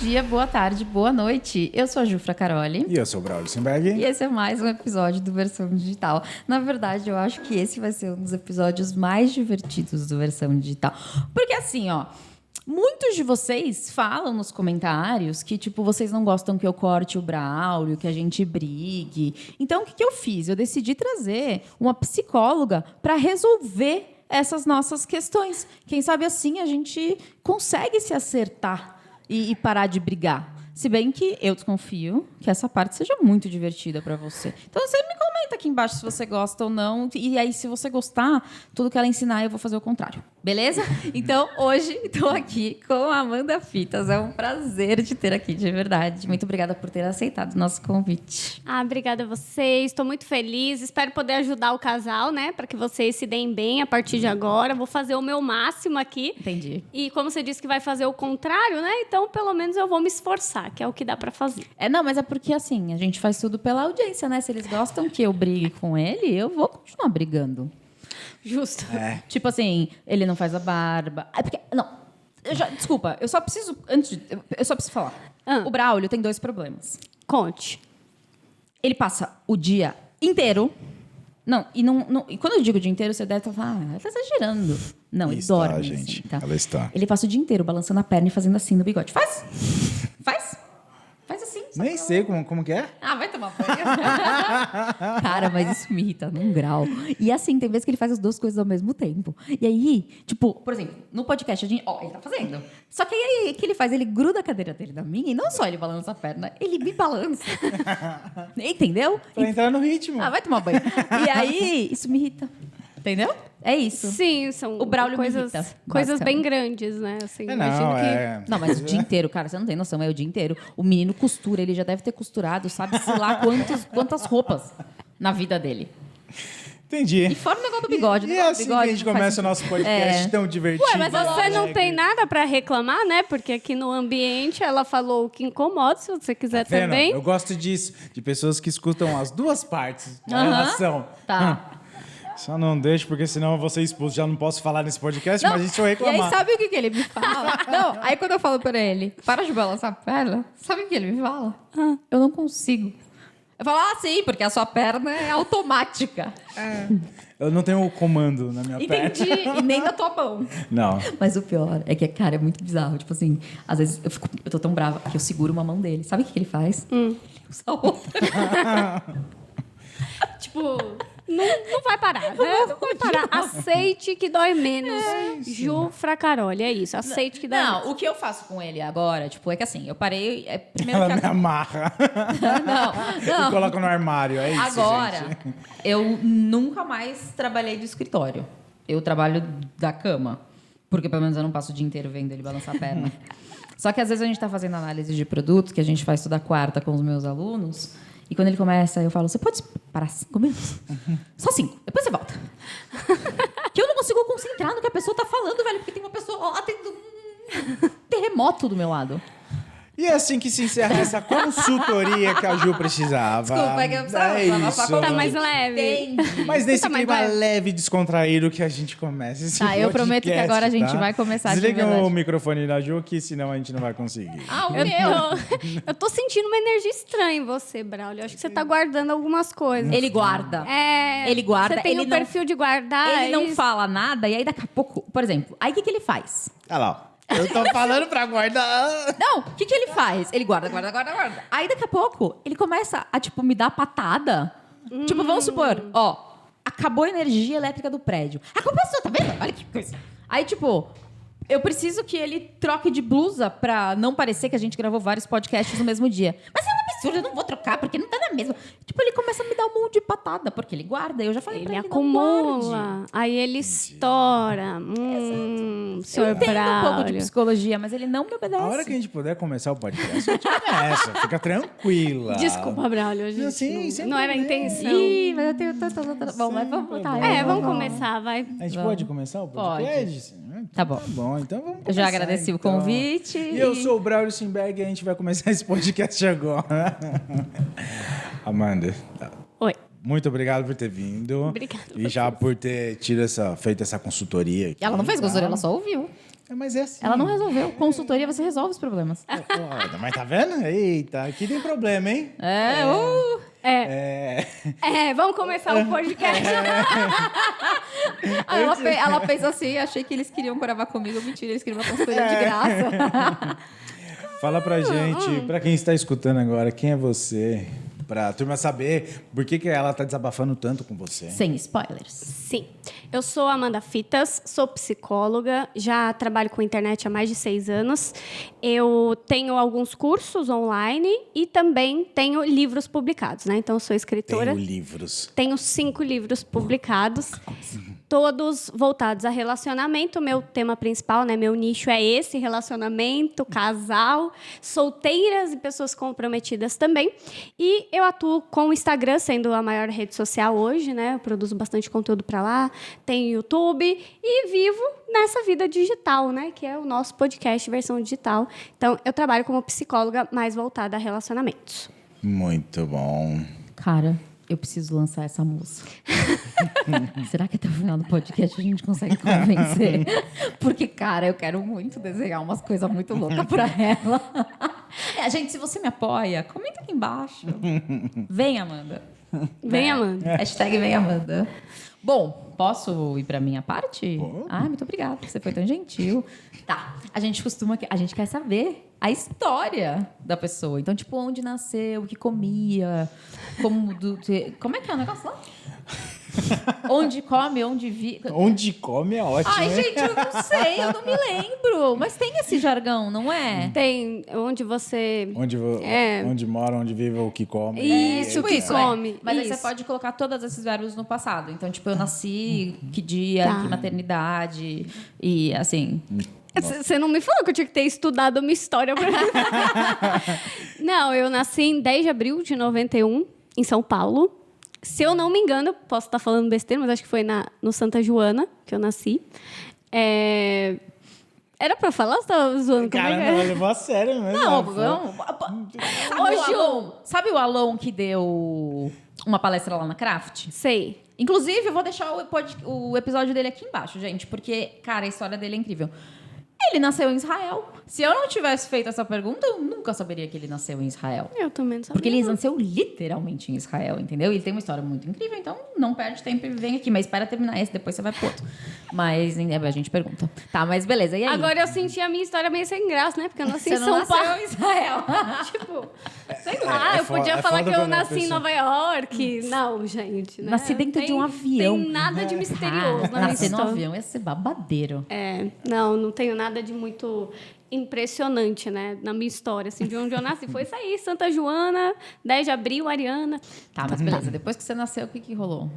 dia, boa tarde, boa noite. Eu sou a Jufra Caroli. E eu sou o Braulio Simberg. E esse é mais um episódio do Versão Digital. Na verdade, eu acho que esse vai ser um dos episódios mais divertidos do Versão Digital. Porque assim, ó, muitos de vocês falam nos comentários que, tipo, vocês não gostam que eu corte o Braulio, que a gente brigue. Então, o que eu fiz? Eu decidi trazer uma psicóloga para resolver essas nossas questões. Quem sabe assim a gente consegue se acertar e parar de brigar. Se bem que eu desconfio que essa parte seja muito divertida para você. Então você me comenta aqui embaixo se você gosta ou não. E aí, se você gostar, tudo que ela ensinar eu vou fazer o contrário. Beleza? Então, hoje estou aqui com a Amanda Fitas. É um prazer te ter aqui, de verdade. Muito obrigada por ter aceitado o nosso convite. Obrigada a vocês. Estou muito feliz. Espero poder ajudar o casal, né? Para que vocês se deem bem a partir de agora. Vou fazer o meu máximo aqui. Entendi. E como você disse que vai fazer o contrário, né? Então, pelo menos eu vou me esforçar, que é o que dá para fazer. Não, mas é porque assim, a gente faz tudo pela audiência, né? Se eles gostam que eu brigue com ele, eu vou continuar brigando. Justo. Tipo assim, ele não faz a barba. Não. Desculpa, eu só preciso falar. O Braulio tem 2 problemas. Conte. Ele passa o dia inteiro. Não, e quando eu digo o dia inteiro, você deve estar falando, ela está exagerando. Não, ele dorme. Gente. Assim, tá? Ela está. Ele passa o dia inteiro balançando a perna e fazendo assim no bigode. Faz! Faz assim. Nem sei como que é. Vai tomar banho. Cara, mas isso me irrita num grau. E assim, tem vezes que ele faz as 2 coisas ao mesmo tempo. E aí, tipo, por exemplo, no podcast, ele tá fazendo. Só que aí, o que ele faz? Ele gruda a cadeira dele na minha e não só ele balança a perna, ele me balança. Entendeu? Pra entrar no ritmo. Vai tomar banho. E aí, isso me irrita. Entendeu? É isso. Sim, são O Braulio me coisas irrita, bem grandes, né? Assim, imagino que... Não, mas o dia inteiro, cara, você não tem noção, é o dia inteiro. O menino costura, ele já deve ter costurado, sabe-se lá quantas roupas na vida dele. Entendi. E fora o negócio do bigode. E assim que a gente começa o nosso podcast tão divertido. Ué, mas você não tem nada para reclamar, né? Porque aqui no ambiente ela falou o que incomoda, se você quiser também. Eu gosto disso, de pessoas que escutam as 2 partes da relação. Tá. Só não deixo, porque senão eu vou ser expulso. Já não posso falar nesse podcast, mas a gente vai reclamar. E aí, sabe o que ele me fala? Não, aí quando eu falo pra ele, para de balançar a perna, sabe o que ele me fala? Eu não consigo. Eu falo, sim, porque a sua perna é automática. Eu não tenho o comando na minha perna. Entendi, e nem na tua mão. Não. Mas o pior é que, cara, é muito bizarro. Tipo assim, às vezes eu tô tão brava que eu seguro uma mão dele. Sabe o que ele faz? Ele usa a outra. Tipo... Não vai parar, né? Não vai parar. Aceite que dói menos. Jufra Caroli, é isso. Aceite que dói menos. Não, o que eu faço com ele agora, tipo, é que assim, eu parei... Primeiro Ela que me amarra. Não. E coloca no armário, é isso, Agora, gente. eu nunca mais trabalhei do escritório. Eu trabalho da cama. Porque pelo menos eu não passo o dia inteiro vendo ele balançar a perna. Só que às vezes a gente tá fazendo análise de produtos, que a gente faz toda quarta com os meus alunos... E quando ele começa, eu falo, você pode parar 5 minutos? Só 5, depois você volta. Que eu não consigo concentrar no que a pessoa tá falando, velho, porque tem uma pessoa lá tendo um terremoto do meu lado. E é assim que se encerra essa consultoria que a Ju precisava. Desculpa, é que eu precisava Tá mais leve. Mas nesse Tá mais clima leve. leve e descontraído que a gente começa esse Tá, eu prometo que podcast, agora a gente tá? vai começar de Desliga verdade. o microfone da Ju, que senão a gente não vai conseguir. O meu. Eu tô sentindo uma energia estranha em você, Braulio. Acho que você tá guardando algumas coisas. Ele guarda. Ele guarda, Você tem ele um não- perfil de guardar. Ele não isso? fala nada, e aí daqui a pouco... Por exemplo, aí o que ele faz? Olha lá, ó. Eu tô falando pra guardar. Não, o que ele faz? Ele guarda. Aí daqui a pouco, ele começa a, tipo, me dar patada. Tipo, vamos supor, acabou a energia elétrica do prédio. A culpa é sua, tá vendo? Olha que coisa. Aí, tipo, eu preciso que ele troque de blusa pra não parecer que a gente gravou vários podcasts no mesmo dia. Mas é um absurdo, eu não vou trocar, porque não tá na mesma. Tipo, ele começa a me dar um monte de patada, porque ele guarda. Eu já falei pra Ele ele, não guarde. acumula, aí ele estoura. Senhor Eu entendo um pouco de Braulio. psicologia, mas ele não me obedece. A hora que a gente puder começar o podcast, a gente começa. Fica tranquila. Desculpa, Braulio, gente. Sim, sem não era a problema. intenção. Ih, mas eu tenho Bom, mas vamos botar. Vamos começar, vai. A gente pode começar o podcast? Tá bom. Tá bom, então vamos começar. Eu já agradeci o então. convite. E eu sou o Braulio Simberg e a gente vai começar esse podcast agora. Amanda, Oi. muito obrigado por ter vindo. Obrigada a E já por ter feito essa consultoria aqui. Ela não fez consultoria, ela só ouviu. Mas é assim. Ela não resolveu. Consultoria, você resolve os problemas. Mas tá vendo? Eita, aqui tem problema, hein? Vamos começar o podcast. Aí ela fez assim, achei que eles queriam gravar comigo. Mentira, eles queriam uma consultoria de graça. Fala pra gente, pra quem está escutando agora, quem é você? Pra turma saber por que ela tá desabafando tanto com você. Sem spoilers. Sim. Eu sou Amanda Fitas, sou psicóloga, já trabalho com internet há mais de 6 anos. Eu tenho alguns cursos online e também tenho livros publicados, né? Então, eu sou escritora. Tenho livros. Tenho 5 livros publicados, todos voltados a relacionamento. Meu tema principal, né? Meu nicho é esse, relacionamento, casal, solteiras e pessoas comprometidas também. E eu atuo com o Instagram, sendo a maior rede social hoje, né? Eu produzo bastante conteúdo para lá. Tenho YouTube e vivo nessa vida digital, né? Que é o nosso podcast versão digital. Então, eu trabalho como psicóloga mais voltada a relacionamentos. Muito bom. Cara, eu preciso lançar essa moça. Será que até o final do podcast a gente consegue convencer? Porque, cara, eu quero muito desenhar umas coisas muito loucas pra ela. Gente, se você me apoia, comenta aqui embaixo. Vem, Amanda. Vem, Amanda. Hashtag vem, Amanda. Bom, posso ir pra minha parte? Muito obrigada. Você foi tão gentil. Tá. A gente quer saber a história da pessoa. Então, tipo, onde nasceu, o que comia, como é que é o negócio lá? Onde come, onde vive. Onde come é ótimo. Ai, gente, eu não sei, eu não me lembro. Mas tem esse jargão, não é? Tem onde você... Onde mora, onde vive, o que come. Isso, o que isso, come. Mas aí isso. você pode colocar todos esses verbos no passado. Então, tipo, eu nasci, que dia, que maternidade. E, assim... Você não me falou que eu tinha que ter estudado uma história pra... Não, eu nasci em 10 de abril de 91, em São Paulo. Se eu não me engano, posso estar falando besteira, mas acho que foi no Santa Joana que eu nasci. Era pra falar ou você tava zoando? Cara, não, levou a sério mesmo. Não. Sabe o Alon que deu uma palestra lá na Craft? Sei. Inclusive, eu vou deixar o episódio dele aqui embaixo, gente, porque, cara, a história dele é incrível. Ele nasceu em Israel. Se eu não tivesse feito essa pergunta, eu nunca saberia que ele nasceu em Israel. Eu também não sabia. Porque ele nasceu literalmente em Israel, entendeu? E ele tem uma história muito incrível, então não perde tempo e vem aqui. Mas espera terminar esse, depois você vai pro outro. Mas a gente pergunta. Tá, mas beleza, e aí? Agora eu senti a minha história meio sem graça, né? Porque eu nasci Você em não São nasceu Paulo. em Israel. Tipo, sei lá, eu podia falar que eu nasci em Nova York. Não, gente. Né? Nasci dentro de um avião. Não tem nada de misterioso na minha Nascer no história. avião ia ser babadeiro. Não tenho nada de muito impressionante, né? Na minha história, assim, de onde eu nasci. Foi isso aí, Santa Joana, 10 de abril, Ariana. Tá, mas beleza. Depois que você nasceu, o que rolou?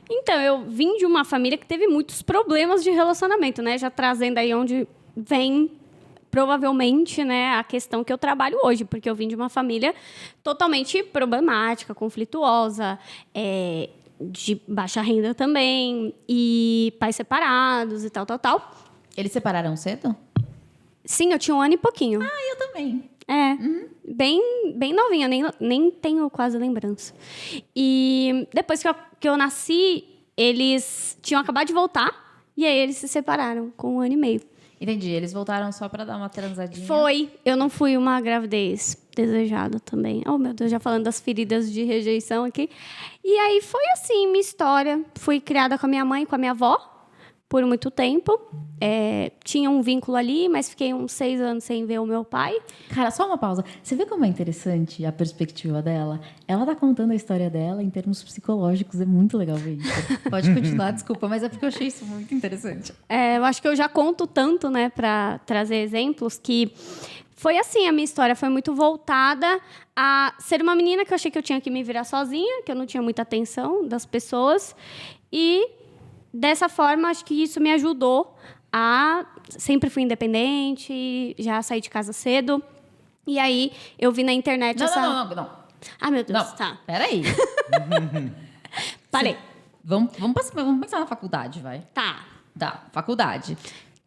Então, eu vim de uma família que teve muitos problemas de relacionamento, né? Já trazendo aí onde vem, provavelmente, né, a questão que eu trabalho hoje. Porque eu vim de uma família totalmente problemática, conflituosa, de baixa renda também, e pais separados e tal. Eles separaram cedo? Sim, eu tinha 1 ano e pouquinho. Eu também. Bem novinha, nem tenho quase lembrança. E depois que eu nasci, eles tinham acabado de voltar, e aí eles se separaram com 1 ano e meio. Entendi. Eles voltaram só pra dar uma transadinha. Foi. Eu não fui uma gravidez desejada também. Oh, meu Deus, já falando das feridas de rejeição aqui. E aí foi assim, minha história. Fui criada com a minha mãe e com a minha avó por muito tempo. Tinha um vínculo ali, mas fiquei uns 6 anos sem ver o meu pai. Cara, só uma pausa. Você vê como é interessante a perspectiva dela? Ela tá contando a história dela em termos psicológicos. É muito legal ver isso. Pode continuar, desculpa, mas é porque eu achei isso muito interessante. Eu acho que eu já conto tanto, né, para trazer exemplos, que foi assim, a minha história foi muito voltada a ser uma menina que eu achei que eu tinha que me virar sozinha, que eu não tinha muita atenção das pessoas. E, dessa forma, acho que isso me ajudou a... Sempre fui independente, já saí de casa cedo. E aí, eu vi na internet Não. Ah, meu Deus, Não, tá. peraí. Parei. Vamos pensar na faculdade, vai. Tá. Tá, faculdade.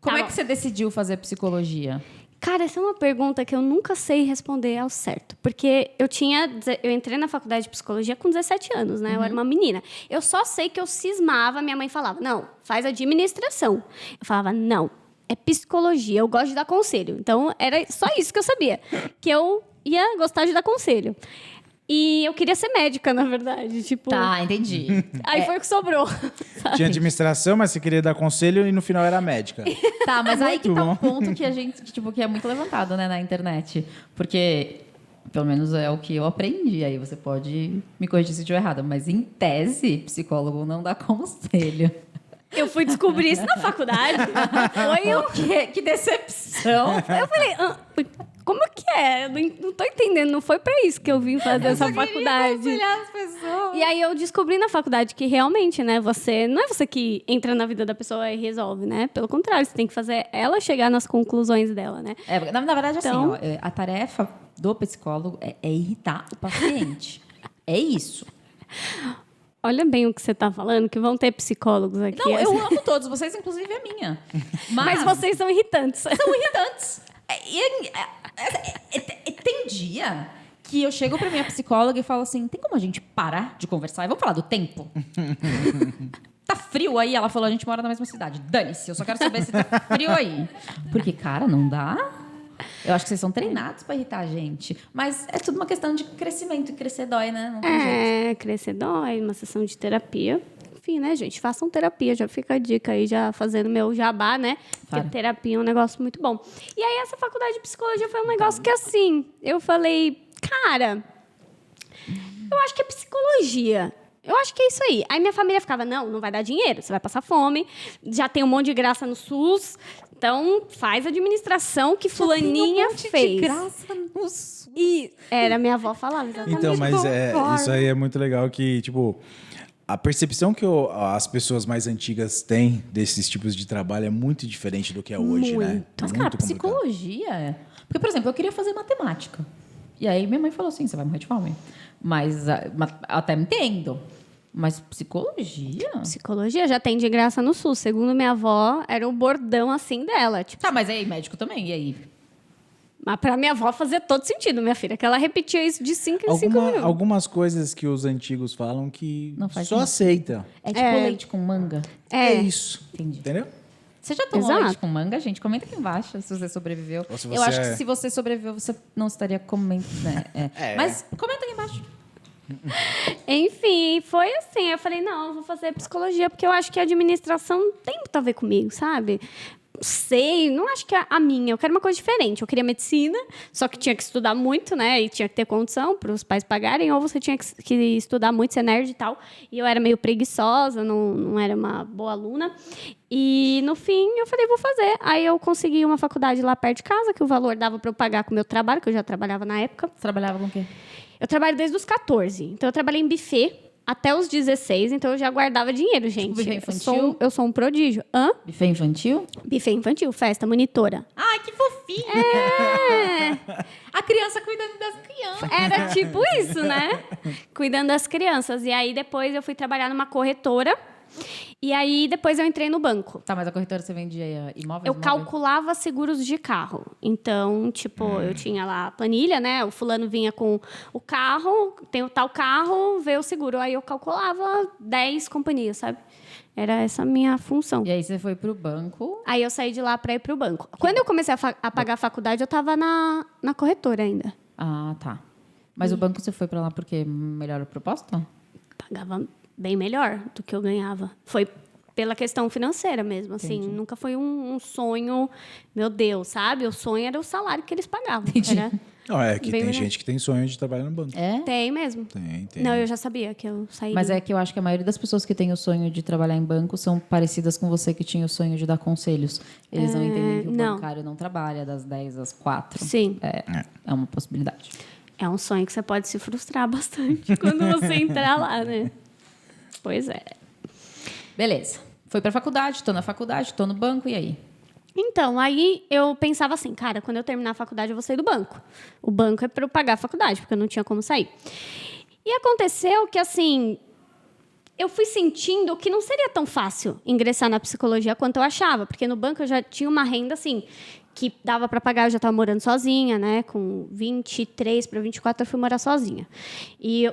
Como Tá é bom. que você decidiu fazer psicologia? Cara, essa é uma pergunta que eu nunca sei responder ao certo. Porque eu entrei na faculdade de psicologia com 17 anos, né? Eu era uma menina. Eu só sei que eu cismava, minha mãe falava, não, faz administração. Eu falava, não, é psicologia, eu gosto de dar conselho. Então, era só isso que eu sabia, que eu ia gostar de dar conselho. E eu queria ser médica, na verdade. Tipo, Tá, entendi. aí foi o que sobrou. sabe? Tinha administração, mas você queria dar conselho e no final era médica. Tá, mas aí que Muito tá um bom. ponto que a gente, que é muito levantado, né, na internet. Porque, pelo menos é o que eu aprendi, aí você pode me corrigir se eu estiver errada, mas em tese, psicólogo não dá conselho. Eu fui descobrir isso na faculdade. Foi um... Que decepção. Eu falei, como que é? Eu não tô entendendo, não foi pra isso que eu vim fazer essa faculdade. Aconselhar as pessoas. E aí eu descobri na faculdade que realmente, né, não é você que entra na vida da pessoa e resolve, né? Pelo contrário, você tem que fazer ela chegar nas conclusões dela, né? Na verdade, Então- assim, ó, a tarefa do psicólogo é irritar o paciente. É isso. Olha bem o que você tá falando, que vão ter psicólogos aqui. Não, eu amo todos, vocês, inclusive a minha. Mas vocês são irritantes. são irritantes. Tem dia que eu chego pra minha psicóloga e falo assim, tem como a gente parar de conversar? E vamos falar do tempo? Tá frio aí? Ela falou, a gente mora na mesma cidade. Dane-se, eu só quero saber se tá frio aí. Porque, cara, não dá. Eu acho que vocês são treinados pra irritar a gente. Mas é tudo uma questão de crescimento. E crescer dói, né? Não tem jeito. Crescer dói, uma sessão de terapia. Enfim, né, gente? Façam terapia. Já fica a dica aí, já fazendo meu jabá, né? Porque Claro. terapia é um negócio muito bom. E aí, essa faculdade de psicologia foi um negócio que, assim, eu falei, cara, eu acho que é psicologia. Eu acho que é isso aí. Aí minha família ficava, não vai dar dinheiro, você vai passar fome, já tem um monte de graça no SUS, então faz administração que fulaninha fez. De graça no SUS. E era, minha avó falava exatamente. Então, mas conforme. isso aí é muito legal que, tipo, a percepção que as pessoas mais antigas têm desses tipos de trabalho é muito diferente do que é hoje, né? Mas, É cara, muito complicado. psicologia... Porque, por exemplo, eu queria fazer matemática. E aí minha mãe falou assim, você vai morrer de fome. Mas até entendo. Mas psicologia? Psicologia já tem de graça no SUS. Segundo minha avó, era o bordão assim dela. Tipo, Tá, mas aí médico também, e aí? mas pra minha avó fazia todo sentido, minha filha, que ela repetia isso de 5 em 5 minutos. Algumas coisas que os antigos falam que Não faz só sentido. aceita. É tipo leite com manga? É isso. Entendi. Entendeu? Você já tomou Exato. leite com manga, gente? Comenta aqui embaixo se você sobreviveu. Ou se Eu você acho que é- se você sobreviveu, você não estaria comendo, né? Mas comenta aqui embaixo. Enfim, foi assim. Eu falei, não, eu vou fazer psicologia, porque eu acho que a administração tem muito a ver comigo, sabe? Sei, não acho que é a minha. Eu quero uma coisa diferente. Eu queria medicina, só que tinha que estudar muito, né? E tinha que ter condição para os pais pagarem, ou você tinha que estudar muito, ser nerd e tal. E eu era meio preguiçosa, não era uma boa aluna. E, no fim, eu falei, vou fazer. Aí eu consegui uma faculdade lá perto de casa, que o valor dava para eu pagar com o meu trabalho, que eu já trabalhava na época. Você trabalhava com o quê? Eu trabalho desde os 14. Então, eu trabalhei em buffet até os 16. Então, eu já guardava dinheiro, gente. buffet infantil? Eu sou um prodígio. Hã? Buffet infantil? Buffet infantil, festa, monitora. Ai, que fofinho! A criança cuidando das crianças. Era tipo isso, né? Cuidando das crianças. E aí, depois, eu fui trabalhar numa corretora. E aí, depois, eu entrei no banco. Tá, mas a corretora você vendia imóveis? Eu calculava seguros de carro. Então, tipo, eu tinha lá a planilha, né? O fulano vinha com o carro, tem o tal carro, vê o seguro. Aí eu calculava 10 companhias, sabe? Era essa a minha função. E aí você foi pro banco. Aí eu saí de lá para ir pro banco. Quando eu comecei a pagar a faculdade, eu tava na corretora ainda. Ah, tá. Mas o banco você foi pra lá porque melhor proposta? Pagava bem melhor do que eu ganhava. Foi pela questão financeira mesmo, assim. Entendi. Nunca foi um sonho, meu Deus, sabe? O sonho era o salário que eles pagavam. Entendi. Era... Não, é que Bem tem melhor. gente que tem sonho de trabalhar no banco. É? Tem mesmo. Tem. Não, eu já sabia que eu saí. Mas é que eu acho que a maioria das pessoas que tem o sonho de trabalhar em banco são parecidas com você que tinha o sonho de dar conselhos. Eles não entendem que o não. bancário não trabalha das 10 às 4. Sim. É uma possibilidade. É um sonho que você pode se frustrar bastante quando você entrar lá, né? Pois é. Beleza. Foi pra faculdade, tô na faculdade, tô no banco, e aí? Então, aí eu pensava assim, cara, quando eu terminar a faculdade, eu vou sair do banco. O banco é para eu pagar a faculdade, porque eu não tinha como sair. E aconteceu que, assim, eu fui sentindo que não seria tão fácil ingressar na psicologia quanto eu achava, porque no banco eu já tinha uma renda, assim, que dava para pagar, eu já estava morando sozinha, né? Com 23 para 24 eu fui morar sozinha. E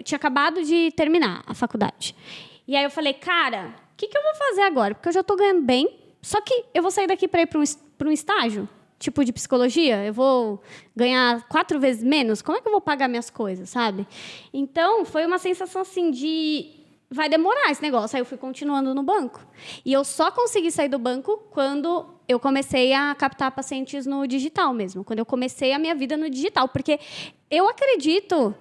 tinha acabado de terminar a faculdade. E aí eu falei, cara, o que eu vou fazer agora? Porque eu já estou ganhando bem, só que eu vou sair daqui para ir para um estágio, tipo de psicologia, eu vou ganhar 4 vezes menos, como é que eu vou pagar minhas coisas, sabe? Então, foi uma sensação assim de... vai demorar esse negócio. Aí eu fui continuando no banco. E eu só consegui sair do banco quando eu comecei a captar pacientes no digital mesmo. Quando eu comecei a minha vida no digital. Porque eu acredito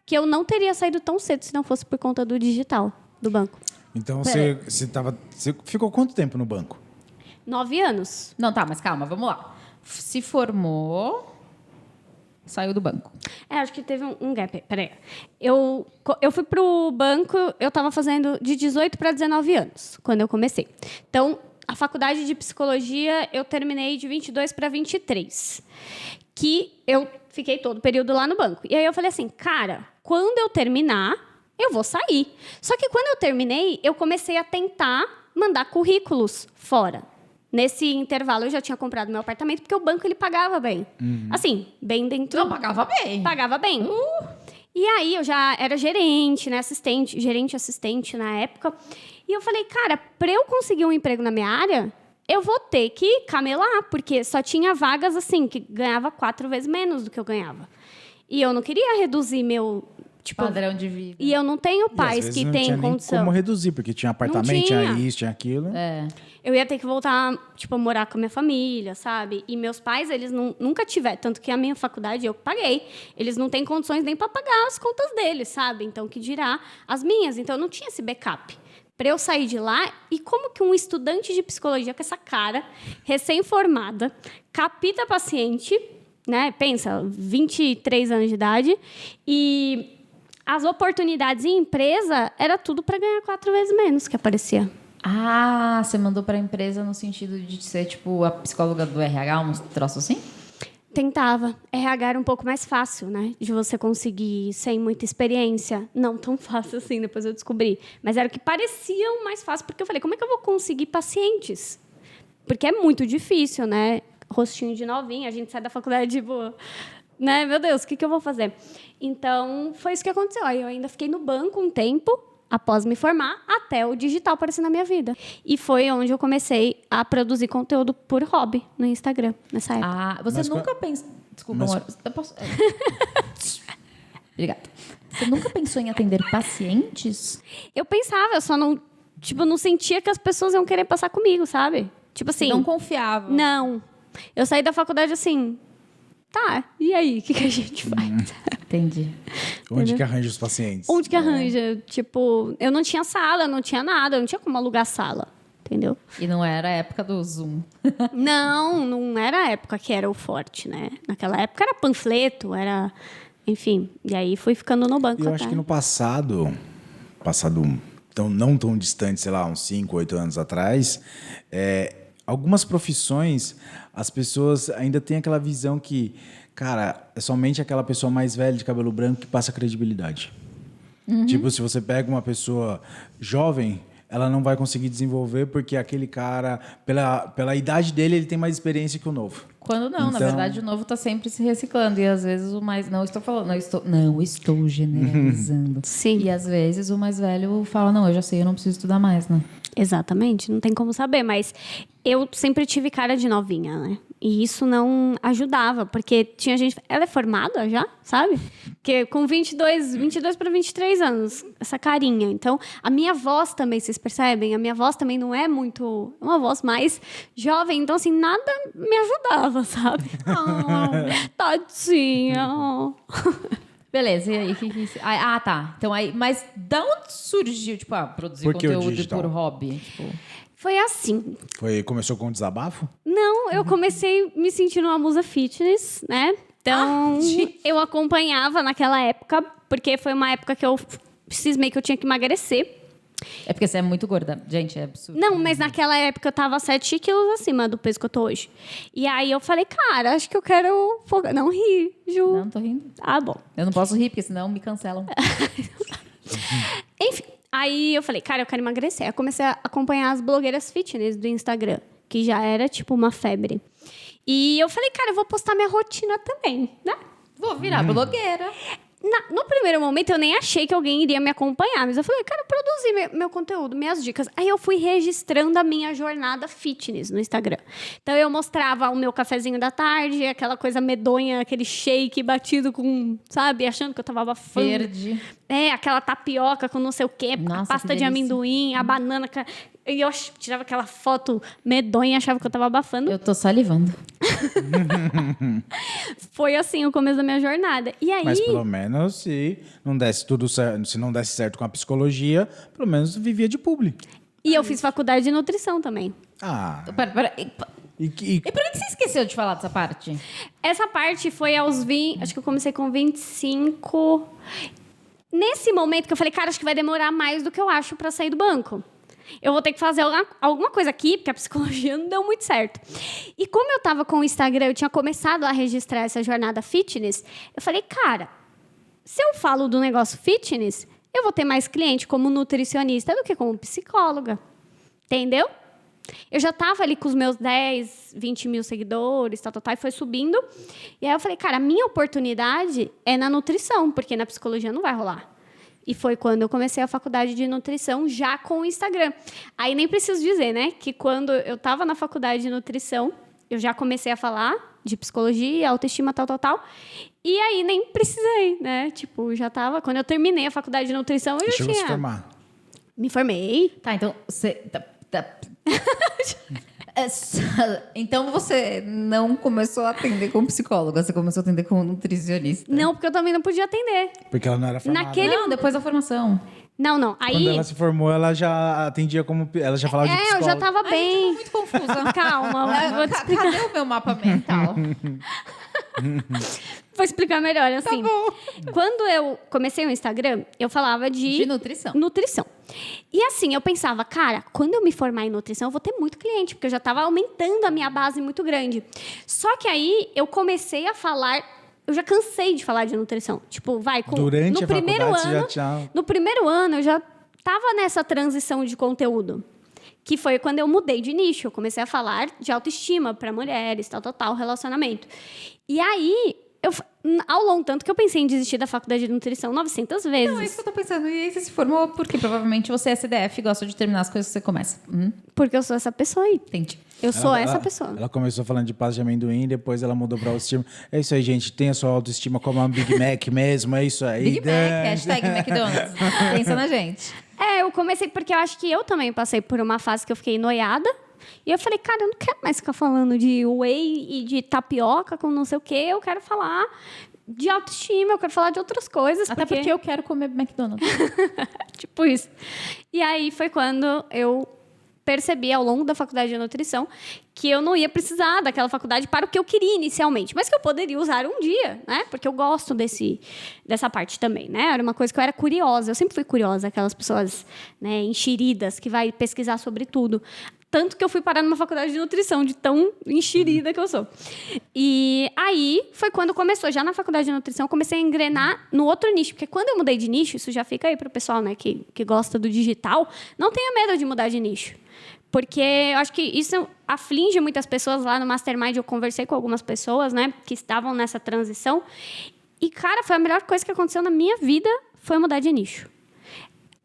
que eu não teria saído tão cedo se não fosse por conta do digital, do banco. Então, você ficou quanto tempo no banco? 9 anos. Não, tá, mas calma, vamos lá. Se formou, saiu do banco. Acho que teve um gap. Peraí. Eu fui pro banco, eu estava fazendo de 18 para 19 anos, quando eu comecei. Então, a faculdade de psicologia eu terminei de 22 para 23. Que eu fiquei todo o período lá no banco. E aí eu falei assim, cara, quando eu terminar, eu vou sair. Só que quando eu terminei, eu comecei a tentar mandar currículos fora. Nesse intervalo, eu já tinha comprado meu apartamento, porque o banco ele pagava bem. Assim, bem dentro... Não, pagava bem. Pagava bem. E aí, eu já era gerente, né, assistente na época. E eu falei, cara, para eu conseguir um emprego na minha área, eu vou ter que camelar, porque só tinha vagas, assim, que ganhava 4 vezes menos do que eu ganhava. E eu não queria reduzir meu... padrão de vida. E eu não tenho pais que têm condição. Como reduzir, porque tinha apartamento, tinha isso, tinha aquilo. Eu ia ter que voltar, a morar com a minha família, sabe? E meus pais, eles nunca tiveram, tanto que a minha faculdade eu paguei. Eles não têm condições nem para pagar as contas deles, sabe? Então, que dirá as minhas. Então, eu não tinha esse backup. Para eu sair de lá, e como que um estudante de psicologia com essa cara, recém-formada, capta paciente, né? Pensa, 23 anos de idade, e as oportunidades em empresa era tudo para ganhar 4 vezes menos que aparecia. Ah, você mandou para a empresa no sentido de ser, tipo, a psicóloga do RH, um troço assim? Tentava. RH era um pouco mais fácil, né? De você conseguir sem muita experiência. Não tão fácil assim, depois eu descobri. Mas era o que parecia o mais fácil, porque eu falei, como é que eu vou conseguir pacientes? Porque é muito difícil, né? Rostinho de novinha, a gente sai da faculdade, tipo... né? Meu Deus, o que eu vou fazer? Então, foi isso que aconteceu. Aí eu ainda fiquei no banco um tempo, após me formar, até o digital aparecer na minha vida. E foi onde eu comecei a produzir conteúdo por hobby no Instagram, nessa época. Ah, você nunca pensou... Desculpa, amor. Eu posso... Obrigada. Você nunca pensou em atender pacientes? Eu pensava, eu só não... não sentia que as pessoas iam querer passar comigo, sabe? Assim... Não confiava. Não. Eu saí da faculdade assim... Tá, e aí? O que a gente faz? Entendi. Onde que arranja os pacientes? Onde que arranja? Eu não tinha sala, não tinha nada, eu não tinha como alugar sala, entendeu? E não era a época do Zoom. Não era a época que era o forte, né? Naquela época era panfleto, era... Enfim, e aí fui ficando no banco. Eu acho que no passado não tão distante, sei lá, uns 5, 8 anos atrás, algumas profissões, as pessoas ainda têm aquela visão que, cara, é somente aquela pessoa mais velha de cabelo branco que passa credibilidade. Tipo, se você pega uma pessoa jovem, ela não vai conseguir desenvolver porque aquele cara, pela idade dele, ele tem mais experiência que o novo. Quando não, na verdade, o novo está sempre se reciclando. E às vezes o mais... Não estou generalizando. Sim. E às vezes o mais velho fala, não, eu já sei, eu não preciso estudar mais, né? Exatamente, não tem como saber, mas eu sempre tive cara de novinha, né? E isso não ajudava, porque tinha gente... Ela é formada já, sabe? Porque com 22 para 23 anos, essa carinha. Então, a minha voz também, vocês percebem? A minha voz também não é muito... É uma voz mais jovem, então, assim, nada me ajudava, sabe? Tadinha. Beleza, e aí? Ah, tá. Então, aí... Mas da onde surgiu, tipo, produzir conteúdo por hobby? Tipo... Foi assim. Começou com um desabafo? Não, eu comecei me sentindo uma musa fitness, né? Então, eu acompanhava naquela época, porque foi uma época que eu cismei que eu tinha que emagrecer. É porque você é muito gorda. Gente, é absurdo. Não, mas naquela época eu tava 7 quilos acima do peso que eu tô hoje. E aí eu falei, cara, acho que eu quero... Não ri, Ju. Não, tô rindo. Ah, bom. Eu não posso rir, porque senão me cancelam. Enfim, Aí eu falei, cara, eu quero emagrecer. Aí eu comecei a acompanhar as blogueiras fitness do Instagram, que já era tipo uma febre. E eu falei, cara, eu vou postar minha rotina também, né? Vou virar blogueira. No primeiro momento, eu nem achei que alguém iria me acompanhar, mas eu falei, cara, produzir meu conteúdo, minhas dicas. Aí eu fui registrando a minha jornada fitness no Instagram. Então, eu mostrava o meu cafezinho da tarde, aquela coisa medonha, aquele shake batido com, sabe, achando que eu tava abafando. Verde. Aquela tapioca com não sei o quê, Nossa, a pasta que de delícia. amendoim, a banana. E eu tirava aquela foto medonha e achava que eu tava abafando. Eu tô salivando. Foi assim o começo da minha jornada. E aí... Mas pelo menos se não desse tudo certo, se não desse certo com a psicologia, pelo menos vivia de publi. E eu fiz faculdade de nutrição também. Ah. Pera. E E por que você esqueceu de falar dessa parte? Essa parte foi aos 20... Acho que eu comecei com 25... Nesse momento que eu falei, cara, acho que vai demorar mais do que eu acho pra sair do banco. Eu vou ter que fazer alguma coisa aqui, porque a psicologia não deu muito certo. E como eu tava com o Instagram, eu tinha começado a registrar essa jornada fitness, eu falei, cara, se eu falo do negócio fitness, eu vou ter mais cliente como nutricionista do que como psicóloga. Entendeu? Eu já tava ali com os meus 10, 20 mil seguidores, tal, e foi subindo. E aí eu falei, cara, a minha oportunidade é na nutrição, porque na psicologia não vai rolar. E foi quando eu comecei a faculdade de nutrição já com o Instagram. Aí nem preciso dizer, né? Que quando eu estava na faculdade de nutrição, eu já comecei a falar de psicologia, autoestima, tal. E aí nem precisei, né? Tipo, já estava... Quando eu terminei a faculdade de nutrição, eu já chegou a se tinha... formar. Me formei. Tá, então você... Então você não começou a atender como psicóloga, você começou a atender como nutricionista. Não, porque eu também não podia atender. Porque ela não era formada. Não, depois da formação. Não. Aí... Quando ela se formou, ela já atendia como... Ela já falava de eu psicóloga. já tava bem... Muito confusa. Calma, vou te explicar. Cadê o meu mapa mental? Vou explicar melhor, assim. Quando eu comecei o Instagram, eu falava De nutrição. nutrição. E assim, eu pensava, cara, quando eu me formar em nutrição, eu vou ter muito cliente, porque eu já estava aumentando a minha base muito grande. Só que aí, eu comecei a falar... Eu já cansei de falar de nutrição. Tipo, Durante a primeiro faculdade, ano, você já tinha... No primeiro ano, eu já estava nessa transição de conteúdo. Que foi quando eu mudei de nicho. Eu comecei a falar de autoestima para mulheres, tal, relacionamento. E aí, ao longo, tanto que eu pensei em desistir da faculdade de nutrição 900 vezes. Não, é isso que eu tô pensando. E aí você se formou porque provavelmente você é CDF e gosta de terminar as coisas que você começa. Porque eu sou essa pessoa aí. Entendi. Eu sou essa pessoa. Ela começou falando de pasta de amendoim, depois ela mudou pra autoestima. É isso aí, gente. Tenha sua autoestima como uma Big Mac mesmo. É isso aí. Big Mac, hashtag McDonald's. Pensa na gente. Eu comecei porque eu acho que eu também passei por uma fase que eu fiquei noiada. E eu falei, cara, eu não quero mais ficar falando de whey e de tapioca com não sei o quê. Eu quero falar de autoestima, eu quero falar de outras coisas. Até porque eu quero comer McDonald's. Tipo isso. E aí foi quando eu percebi ao longo da faculdade de nutrição que eu não ia precisar daquela faculdade para o que eu queria inicialmente, mas que eu poderia usar um dia, né? Porque eu gosto dessa parte também, né? Era uma coisa que eu era curiosa. Eu sempre fui curiosa, aquelas pessoas, né, enxeridas que vai pesquisar sobre tudo. Tanto que eu fui parar numa faculdade de nutrição, de tão enxerida que eu sou. E aí foi quando começou, já na faculdade de nutrição, eu comecei a engrenar no outro nicho. Porque quando eu mudei de nicho, isso já fica aí para o pessoal, né, que gosta do digital, não tenha medo de mudar de nicho. Porque eu acho que isso aflige muitas pessoas. Lá no Mastermind eu conversei com algumas pessoas, né, que estavam nessa transição. E, cara, foi a melhor coisa que aconteceu na minha vida, foi mudar de nicho.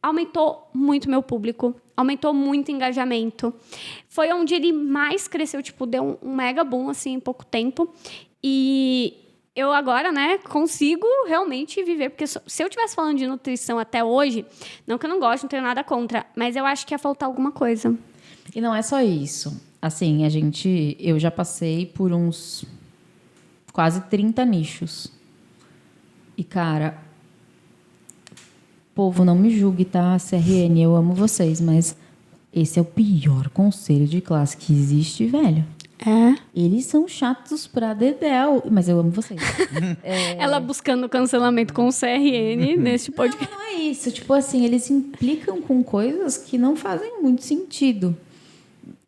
Aumentou muito meu público, aumentou muito o engajamento. Foi onde ele mais cresceu, tipo, deu um mega boom, assim, em pouco tempo. E eu agora, né, consigo realmente viver, porque se eu estivesse falando de nutrição até hoje, não que eu não gosto, não tenho nada contra, mas eu acho que ia faltar alguma coisa. E não é só isso. Assim, eu já passei por uns quase 30 nichos. E, cara, povo, não me julgue, tá? CRN, eu amo vocês, mas esse é o pior conselho de classe que existe, velho. Eles são chatos pra dedéu, mas eu amo vocês. Ela buscando cancelamento com o CRN neste podcast. Não é isso. Tipo assim, eles implicam com coisas que não fazem muito sentido.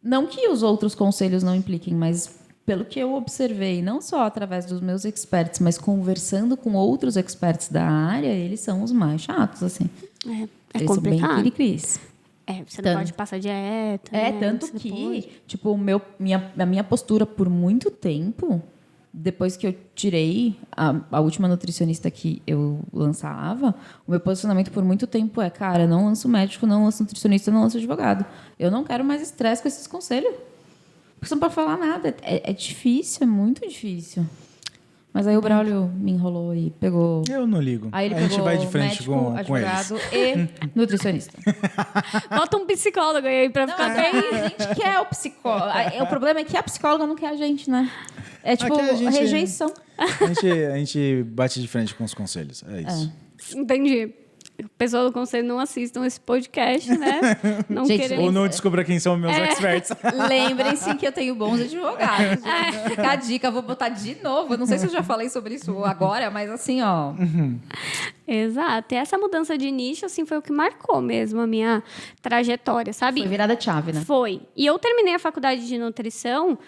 Não que os outros conselhos não impliquem, mas pelo que eu observei, não só através dos meus experts, mas conversando com outros experts da área, eles são os mais chatos, assim. Eles são bem complicado. cri-cris. Você não pode passar dieta. né? Tanto Você que, pode. tipo, a minha postura por muito tempo, depois que eu tirei a última nutricionista que eu lançava, o meu posicionamento por muito tempo é, cara, não lanço médico, não lanço nutricionista, não lanço advogado. Eu não quero mais estresse com esses conselhos. Porque você não pode falar nada. É difícil, é muito difícil. Mas aí o Braulio me enrolou e pegou... Eu não ligo. Aí ele a gente pegou vai de frente médico, com eles. advogado e nutricionista. Bota um psicólogo aí pra Não, ficar mas bem. a gente quer o psicólogo. O problema é que a psicóloga não quer a gente, né? É tipo Aqui a gente- rejeição. A gente bate de frente com os conselhos. É isso. Entendi. O pessoal do conselho não assistam esse podcast, né? Não Gente, queremos. Ou não descubra quem são meus experts. Lembrem-se que eu tenho bons advogados. Gente. Fica a dica, eu vou botar de novo. Eu não sei se eu já falei sobre isso agora, mas assim, ó. Exato. E essa mudança de nicho, assim, foi o que marcou mesmo a minha trajetória, sabe? Foi virada de chave, né? Foi. E eu terminei a faculdade de nutrição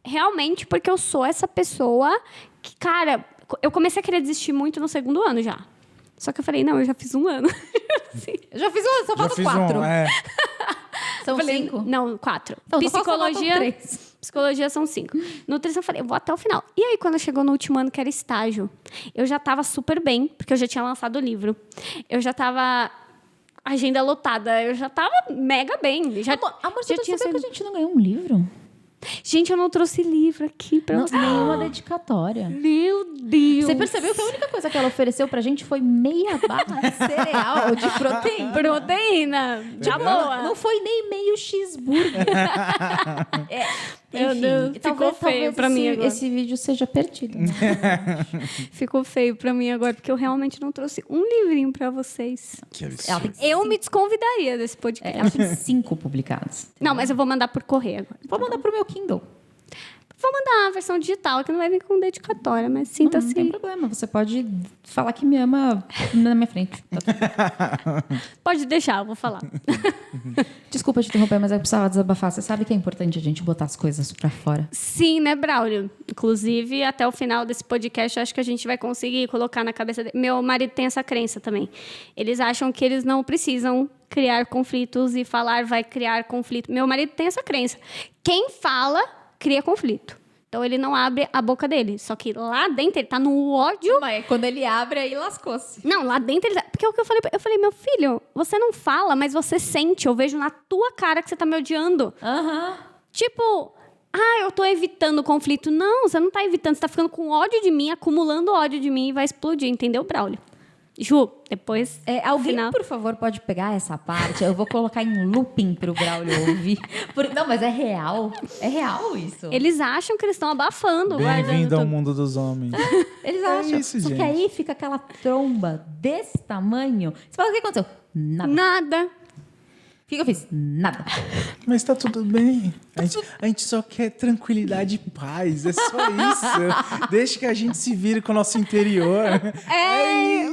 realmente porque eu sou essa pessoa que, cara, eu comecei a querer desistir muito no segundo ano já. Só que eu falei, não, eu já fiz um ano. Assim. Eu já fiz só Já faltam fiz 4. São Eu falei, 5? Não, 4. Então, só faltam Psicologia, 3. psicologia são 5. Nutrição, eu falei, eu vou até o final. E aí, quando chegou no último ano, que era estágio, eu já tava super bem, porque eu já tinha lançado o livro. Eu já tava agenda lotada, eu já tava mega bem. Já, Amor, já você tinha sabia que sido... a gente não ganhou um livro? Gente, eu não trouxe livro aqui pra Não, você. nenhuma dedicatória. Meu Deus. Você percebeu que a única coisa que ela ofereceu pra gente foi meia barra de cereal de proteína. Proteína. Já boa. Não foi nem meio cheeseburger. Meu Deus, ficou feio pra mim agora. Esse vídeo seja perdido. Né? Ficou feio pra mim agora, porque eu realmente não trouxe um livrinho pra vocês. Que absurdo. Ela tem, Eu me desconvidaria desse podcast. ela tem 5 publicados. Não, mas eu vou mandar por correio agora. Vou mandar pro meu Kindle. Vou mandar a versão digital, que não vai vir com dedicatória, mas Não sinta-se. tem problema. Você pode falar que me ama na minha frente. Tá tudo. Pode deixar, eu vou falar. Desculpa te interromper, mas eu precisava desabafar. Você sabe que é importante a gente botar as coisas pra fora. Sim, né, Braulio? Inclusive, até o final desse podcast, eu acho que a gente vai conseguir colocar na cabeça dele. Meu marido tem essa crença também. Eles acham que eles não precisam criar conflitos e falar vai criar conflito. Meu marido tem essa crença. Quem fala, cria conflito. Então, ele não abre a boca dele. Só que lá dentro, ele tá no ódio. Mas quando ele abre, aí lascou-se. Não, lá dentro ele... Porque é o que eu falei, meu filho, você não fala, mas você sente. Eu vejo na tua cara que você tá me odiando. Aham. Tipo, eu tô evitando o conflito. Não, você não tá evitando. Você tá ficando com ódio de mim, acumulando ódio de mim e vai explodir, entendeu, Braulio? Ju, depois, Alguém, final... por favor, pode pegar essa parte? Eu vou colocar em looping pro Braulio ouvir. Não, mas é real. É real isso. Eles acham que eles estão abafando. Bem-vindo guardando ao tudo. mundo dos homens. Eles acham. isso, Só gente. que aí fica aquela tromba desse tamanho. Você fala, o que aconteceu? Nada. Nada. O que eu fiz? Nada. Mas tá tudo bem. A gente só quer tranquilidade e paz. É só isso. Deixa que a gente se vire com o nosso interior.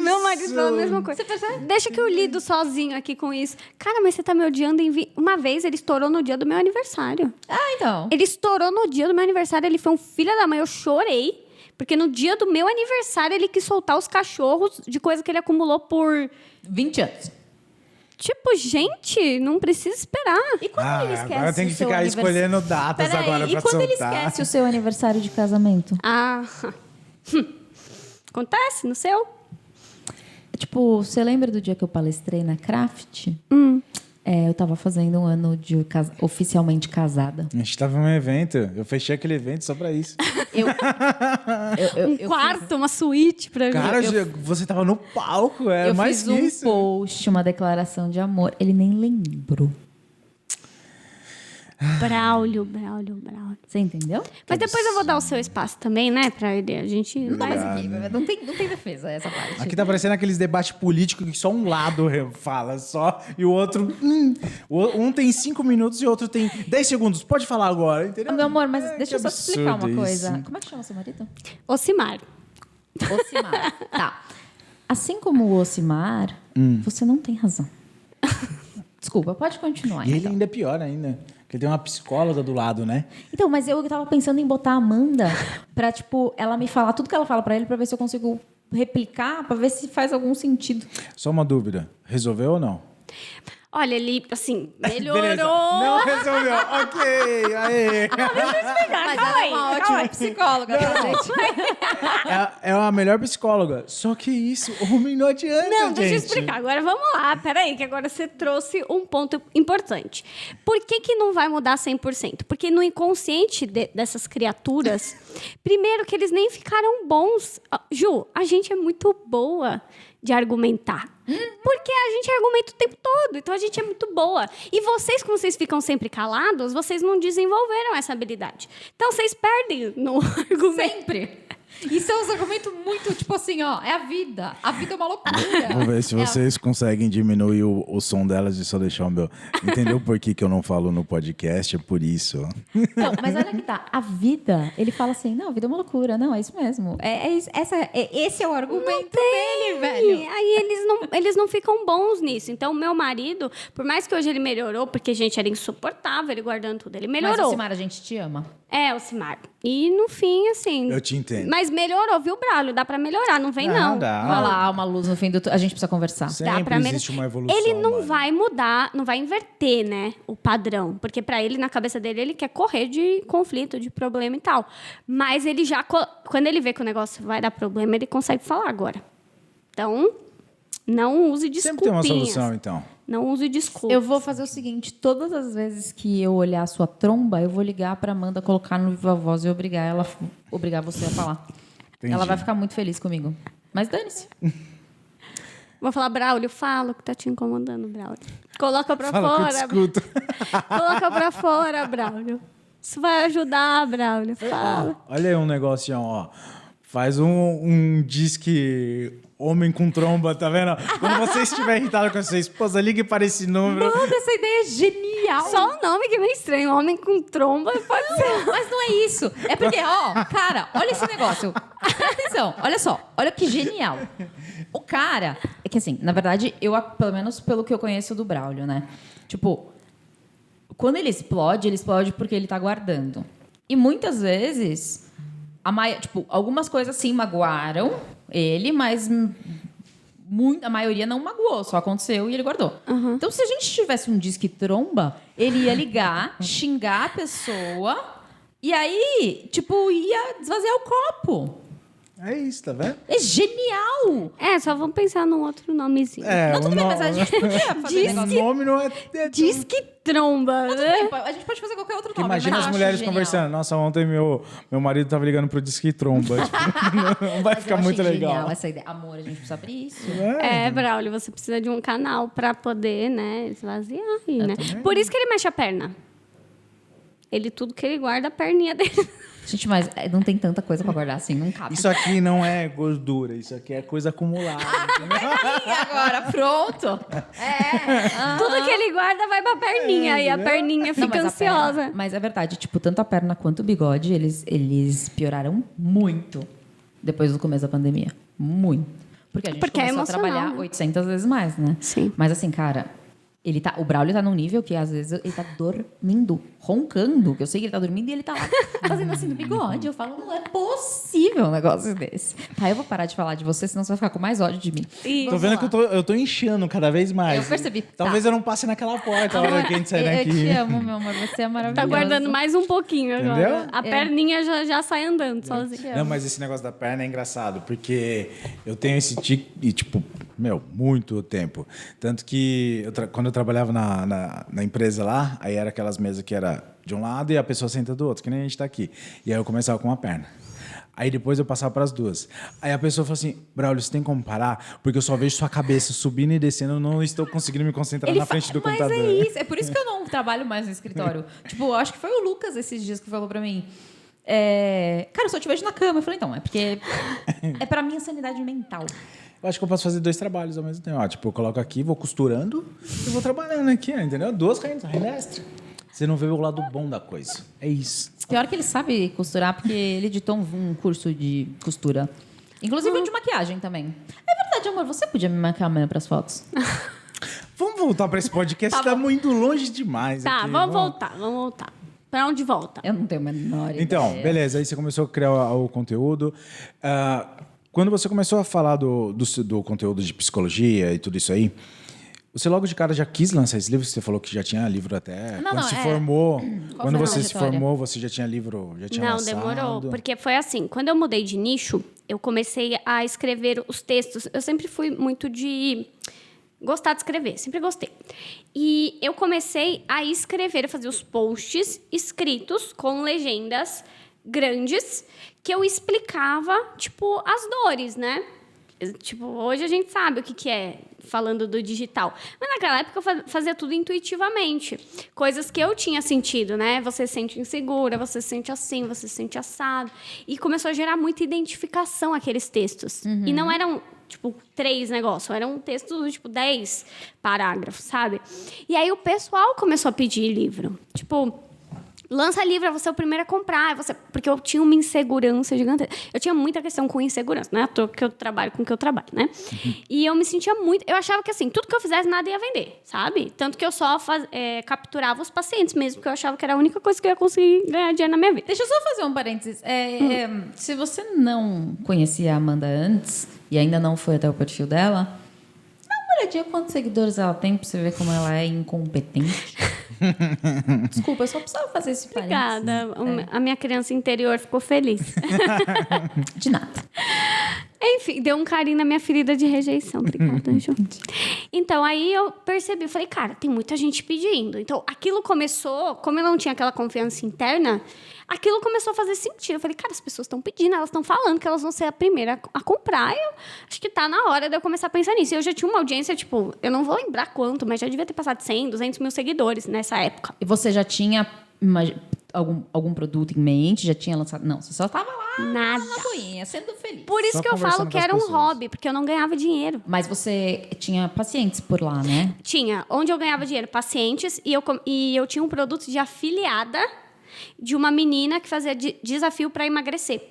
Meu marido falou a mesma coisa. Você percebe? Deixa que eu lido sozinho aqui com isso. Cara, mas você tá me odiando Uma vez ele estourou no dia do meu aniversário. Ah, então. Ele estourou no dia do meu aniversário. Ele foi um filho da mãe. Eu chorei. Porque no dia do meu aniversário ele quis soltar os cachorros de coisa que ele acumulou por... 20 anos. Tipo, gente, não precisa esperar. E quando ele esquece agora tem que o seu ficar aniversário? escolhendo datas Peraí, agora pra E quando ele soltar. esquece o seu aniversário de casamento? Acontece no seu? Tipo, você lembra do dia que eu palestrei na Craft? Eu tava fazendo um ano de oficialmente casada. A gente tava num evento. Eu fechei aquele evento só pra isso. Um quarto, uma suíte pra mim. Cara, você tava no palco. É Eu mais fiz que um isso. post, uma declaração de amor. Ele nem lembrou. Braulio. Você entendeu? Mas depois eu vou dar o seu espaço também, né? Pra ele. A gente... Não, mas aqui, não tem defesa essa parte. Aqui tá parecendo aqueles debates políticos que só um lado fala só e o outro... Um tem 5 minutos e o outro tem 10 segundos. Pode falar agora, entendeu? Meu amor, mas É, deixa eu que só te explicar uma absurdo coisa. isso. Como é que chama seu marido? Ocimar. Ocimar. Tá. Assim como o Ocimar, você não tem razão. Desculpa, pode continuar. E ele então. ainda é pior ainda. Porque tem uma psicóloga do lado, né? Então, mas eu tava pensando em botar a Amanda pra, tipo, ela me falar tudo que ela fala pra ele pra ver se eu consigo replicar, pra ver se faz algum sentido. Só uma dúvida. Resolveu ou não? Olha, ele, assim, Beleza. melhorou. Não resolveu. Ok, aê. Mas ela é uma ótima psicóloga, tá, gente? É a melhor psicóloga. Só que isso, homem não adianta, Não, deixa eu gente. explicar. Agora vamos lá. Peraí, que agora você trouxe um ponto importante. Por que não vai mudar 100%? Porque no inconsciente dessas criaturas, primeiro que eles nem ficaram bons. Ju, a gente é muito boa de argumentar. Porque a gente argumenta o tempo todo, então a gente é muito boa. E vocês, como vocês ficam sempre calados, vocês não desenvolveram essa habilidade. Então vocês perdem no argumento. Sempre. Isso é um argumento muito, tipo assim, ó, é a vida. A vida é uma loucura. Vou ver se vocês conseguem diminuir o som delas e só deixar o meu. Entendeu por que eu não falo no podcast? É por isso. Não, mas olha que tá. A vida, ele fala assim, não, a vida é uma loucura. Não, é isso mesmo. Esse é o argumento dele, velho. Aí eles não ficam bons nisso. Então, o meu marido, por mais que hoje ele melhorou, porque, gente, era insuportável ele guardando tudo, ele melhorou. Mas, Alcimar, a gente te ama. É, Alcimar. E, no fim, assim... Eu te entendo. Mas melhorou, viu, Braulio? Dá pra melhorar, não vem, não. Dá. Olha lá, uma luz no fim do... A gente precisa conversar. Sempre Dá pra existe uma evolução. Ele não mano. vai mudar, não vai inverter, né, o padrão. Porque pra ele, na cabeça dele, ele quer correr de conflito, de problema e tal. Mas ele já... Quando ele vê que o negócio vai dar problema, ele consegue falar agora. Então, não use desculpinhas. Sempre tem uma solução, então. Não use desculpas. Eu vou fazer o seguinte, todas as vezes que eu olhar a sua tromba, eu vou ligar pra Amanda, colocar no Viva Voz e obrigar você a falar. Entendi. Ela vai ficar muito feliz comigo. Mas dane-se. Vou falar, Braulio, fala o que tá te incomodando, Braulio. Coloca pra Fala que eu fora. te escuto. Coloca pra fora, Braulio. Isso vai ajudar, Braulio. Fala. Olha aí um negócio, ó. Faz um disque homem com tromba, tá vendo? Quando você estiver irritado com a sua esposa, ligue para esse número. Manda, essa ideia é genial. Só o nome que é meio estranho. Homem com tromba pode ser. Mas não é isso. É porque, ó, cara, olha esse negócio. Presta atenção, olha só. Olha que genial. O cara... É que assim, na verdade, pelo menos pelo que eu conheço do Braulio, né? Tipo, quando ele explode porque ele tá guardando. E muitas vezes... algumas coisas sim magoaram ele, mas a maioria não magoou, só aconteceu e ele guardou. Uhum. Então, se a gente tivesse um disque tromba, ele ia ligar, xingar a pessoa e aí, ia desvaziar o copo. É isso, tá vendo? É genial! É, só vamos pensar num outro nomezinho. Não, tudo bem, mas a gente podia fazer O negócio. nome não é... Diz que tromba, Tudo né? bem, a gente pode fazer qualquer outro nome. Imagina mas as eu acho mulheres genial. conversando. Nossa, ontem meu marido tava ligando pro disque tromba. Tipo, não vai Mas ficar eu muito achei legal. genial essa ideia. Amor, a gente precisa abrir isso. É, Braulio, você precisa de um canal pra poder, né, esvaziar aí, né? Por isso que ele mexe a perna. Tudo que ele guarda, a perninha dele. Gente, mas não tem tanta coisa pra guardar assim, não cabe. Isso aqui não é gordura, isso aqui é coisa acumulada. E agora, pronto. Tudo que ele guarda vai pra perninha. E a perninha Não, fica mas a ansiosa. perna- mas é verdade, tanto a perna quanto o bigode, eles pioraram muito depois do começo da pandemia. Muito. Porque a gente Porque é começou a emocional, trabalhar né? 800 vezes mais, né? Sim. Mas assim, cara, o Braulio tá num nível que às vezes ele tá dormindo, roncando, que eu sei que ele tá dormindo e ele tá lá fazendo assim no bigode. Eu falo, não é possível um negócio desse. Tá, eu vou parar de falar de você, senão você vai ficar com mais ódio de mim. Tô vendo que eu tô inchando cada vez mais. Eu percebi. Talvez Tá. eu não passe naquela porta a hora que a gente sair Eu daqui. te amo, meu amor, você é maravilhoso. Tá guardando mais um pouquinho agora. Entendeu? A perninha já sai andando sozinha. Não, mas esse negócio da perna é engraçado, porque eu tenho esse tique, e, muito tempo. Tanto que quando eu trabalhava na empresa lá, aí era aquelas mesas que era de um lado e a pessoa senta do outro, que nem a gente tá aqui. E aí eu começava com uma perna. Aí depois eu passava para as duas. Aí a pessoa falou assim, Braulio, você tem como parar? Porque eu só vejo sua cabeça subindo e descendo, eu não estou conseguindo me concentrar na frente do mas computador. é isso, é por isso que eu não trabalho mais no escritório. Eu acho que foi o Lucas esses dias que falou pra mim. Cara, eu só te vejo na cama. Eu falei, então, é porque é pra minha sanidade mental. Eu acho que eu posso fazer 2 trabalhos ao mesmo tempo. Ó, eu coloco aqui, vou costurando e vou trabalhando aqui, entendeu? 2 rendestre. Você não vê o lado bom da coisa. É isso. Pior que ele sabe costurar, porque ele editou um curso de costura. Inclusive um de maquiagem também. É verdade, amor, você podia me maquiar amanhã pras fotos? Vamos voltar para esse podcast, tá muito longe demais. Tá, aqui. vamos voltar. Pra onde volta? Eu não tenho a menor ideia. Então, beleza. Aí você começou a criar o conteúdo. Quando você começou a falar do conteúdo de psicologia e tudo isso aí, Você logo de cara já quis lançar esse livro? Você falou que já tinha livro até... Não, quando não, se é. formou... Qual Quando foi a você se trajetória? formou, você já tinha livro, já tinha Não, lançado? demorou. Porque foi assim, quando eu mudei de nicho, eu comecei a escrever os textos. Eu sempre fui muito de gostar de escrever, sempre gostei. E eu comecei a escrever, a fazer os posts escritos com legendas grandes que eu explicava, tipo, as dores, né? Tipo, hoje a gente sabe o que é falando do digital. Mas naquela época eu fazia tudo intuitivamente. Coisas que eu tinha sentido, né? Você se sente insegura, você se sente assim, você se sente assado. E começou a gerar muita identificação aqueles textos. E não eram, tipo, 3 negócios. Eram textos, tipo, 10 parágrafos, sabe? E aí o pessoal começou a pedir livro. Tipo... Lança livro, você é o primeiro a comprar. Porque eu tinha uma insegurança gigantesca. Eu tinha muita questão com insegurança, né? À toa que eu trabalho com o que eu trabalho, né? E eu me sentia muito... Eu achava que, assim, tudo que eu fizesse, nada ia vender, sabe? Tanto que eu só capturava os pacientes mesmo, porque eu achava que era a única coisa que eu ia conseguir ganhar dinheiro na minha vida. Deixa eu só fazer um parênteses. Se você não conhecia a Amanda antes e ainda não foi até o perfil dela, dá uma olhadinha quantos seguidores ela tem pra você ver como ela é incompetente. Desculpa, eu só precisava fazer esse parênteses. Obrigada. A minha criança interior ficou feliz. De nada. Enfim, deu um carinho na minha ferida de rejeição. Obrigada, Ju. Então, aí eu percebi, falei, cara, tem muita gente pedindo. Então, aquilo começou, como eu não tinha aquela confiança interna, aquilo começou a fazer sentido. Eu falei, cara, as pessoas estão pedindo, elas estão falando que elas vão ser a primeira a comprar. Eu acho que tá na hora de eu começar a pensar nisso. E eu já tinha uma audiência, tipo, eu não vou lembrar quanto, mas já devia ter passado 100, 200 mil seguidores nessa época. E você já tinha algum produto em mente? Já tinha lançado? Não, você só tava lá Nada. na boinha, sendo feliz. Por isso Só que eu falo conversando que com as era um pessoas. hobby, porque eu não ganhava dinheiro. Mas você tinha pacientes por lá, né? Tinha. Onde eu ganhava dinheiro? Pacientes. E eu tinha um produto de afiliada de uma menina que fazia desafio para emagrecer.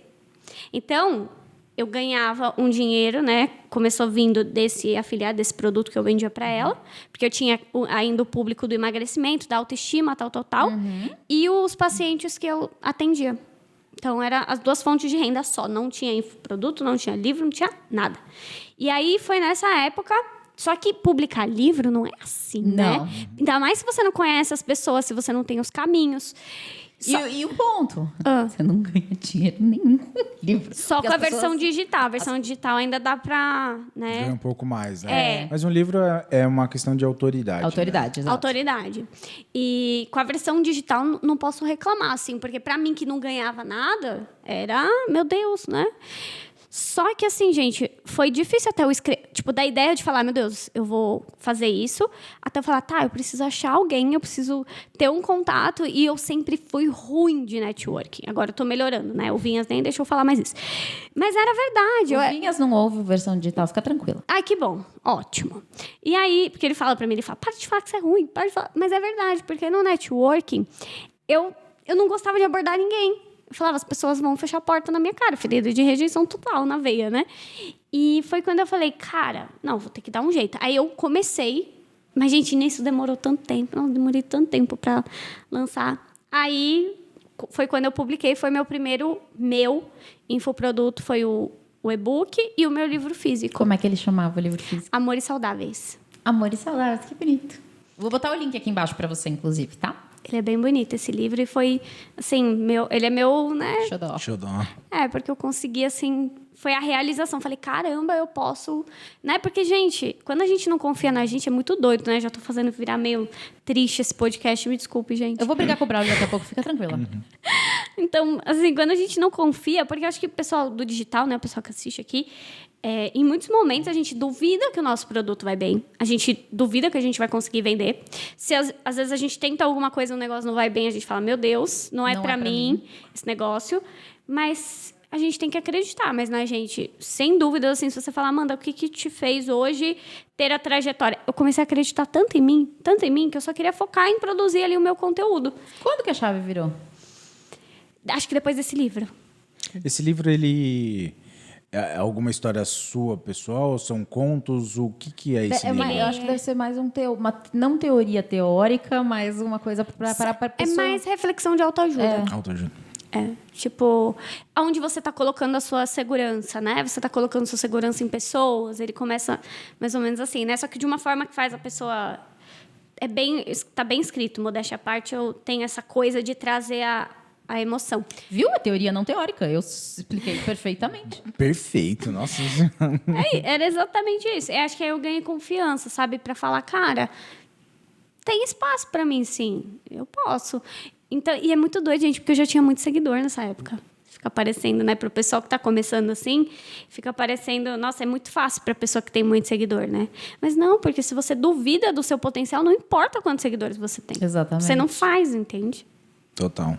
Então, eu ganhava um dinheiro, né? Começou vindo desse afiliado, desse produto que eu vendia para ela. Porque eu tinha ainda o público do emagrecimento, da autoestima, tal. E os pacientes que eu atendia. Então, eram as 2 fontes de renda só. Não tinha produto, não tinha livro, não tinha nada. E aí, foi nessa época... Só que publicar livro não é assim, Não. né? Ainda mais se você não conhece as pessoas, se você não tem os caminhos. E o ponto? Ah. Você não ganha dinheiro nenhum com livro. Só Porque com a as pessoas- versão digital. A versão digital ainda dá pra... Ganha né? um pouco mais, né? É. Mas um livro é uma questão de autoridade. Autoridade, exato. Autoridade. E com a versão digital não posso reclamar, assim. Porque pra mim, que não ganhava nada, era... Meu Deus, né? Só que, assim, gente, foi difícil até eu escrever... Tipo, da ideia de falar, meu Deus, eu vou fazer isso, até eu falar, tá, eu preciso achar alguém, eu preciso ter um contato. E eu sempre fui ruim de networking. Agora eu tô melhorando, né? O Vinhas nem deixou eu falar mais isso. Mas era verdade. O Vinhas não ouve versão digital, fica tranquila. Ai, que bom. Ótimo. E aí, porque ele fala pra mim, ele fala, para de falar que você é ruim, para de falar. Mas é verdade, porque no networking, eu não gostava de abordar ninguém. Eu falava, as pessoas vão fechar a porta na minha cara, ferida de rejeição total na veia, né? E foi quando eu falei, cara, não, vou ter que dar um jeito. Aí eu comecei, mas, gente, nisso demorou tanto tempo, não, demorei tanto tempo pra lançar. Aí foi quando eu publiquei, foi meu primeiro infoproduto, foi o e-book e o meu livro físico, Como é que ele chamava o livro físico? Amores Saudáveis. Amor e Saudáveis, que bonito. Vou botar o link aqui embaixo pra você, inclusive, tá? Ele é bem bonito, esse livro, e foi, assim, ele é meu, né? Xodó. Deixa eu dar Porque eu consegui, assim, foi a realização. Falei, caramba, eu posso, né? Porque, gente, quando a gente não confia na gente, é muito doido, né? Já tô fazendo virar meio triste esse podcast, me desculpe, gente. Eu vou brigar com o Braulio daqui a pouco, fica tranquila. Então, assim, quando a gente não confia, porque eu acho que o pessoal do digital, né, o pessoal que assiste aqui, em muitos momentos a gente duvida que o nosso produto vai bem. A gente duvida que a gente vai conseguir vender. Se às vezes a gente tenta alguma coisa e o negócio não vai bem, a gente fala, meu Deus, não é pra mim esse negócio. Mas a gente tem que acreditar. Mas na gente, sem dúvida, assim, se você falar, Amanda, o que te fez hoje ter a trajetória? Eu comecei a acreditar tanto em mim, que eu só queria focar em produzir ali o meu conteúdo. Quando que a chave virou? Acho que depois desse livro. Esse livro, ele... É alguma história sua, pessoal? São contos? O que é esse livro? Eu acho que deve ser mais uma não teoria teórica, mas uma coisa para É mais reflexão de autoajuda. Autoajuda. Tipo, aonde você está colocando a sua segurança, né? Você está colocando sua segurança em pessoas. Ele começa mais ou menos assim, né? Só que de uma forma que faz a pessoa... Tá bem escrito, modéstia à parte, eu tenho essa coisa de trazer a emoção. Viu? É teoria não teórica. Eu expliquei perfeitamente. Perfeito, nossa. Era exatamente isso. Eu acho que aí eu ganhei confiança, sabe? Para falar, cara, tem espaço para mim, sim. Eu posso. Então, e é muito doido, gente, porque eu já tinha muito seguidor nessa época. Fica aparecendo, né? Para o pessoal que está começando assim, fica aparecendo... Nossa, é muito fácil para a pessoa que tem muito seguidor, né? Mas não, porque se você duvida do seu potencial, não importa quantos seguidores você tem. Exatamente. Você não faz, entende? Total.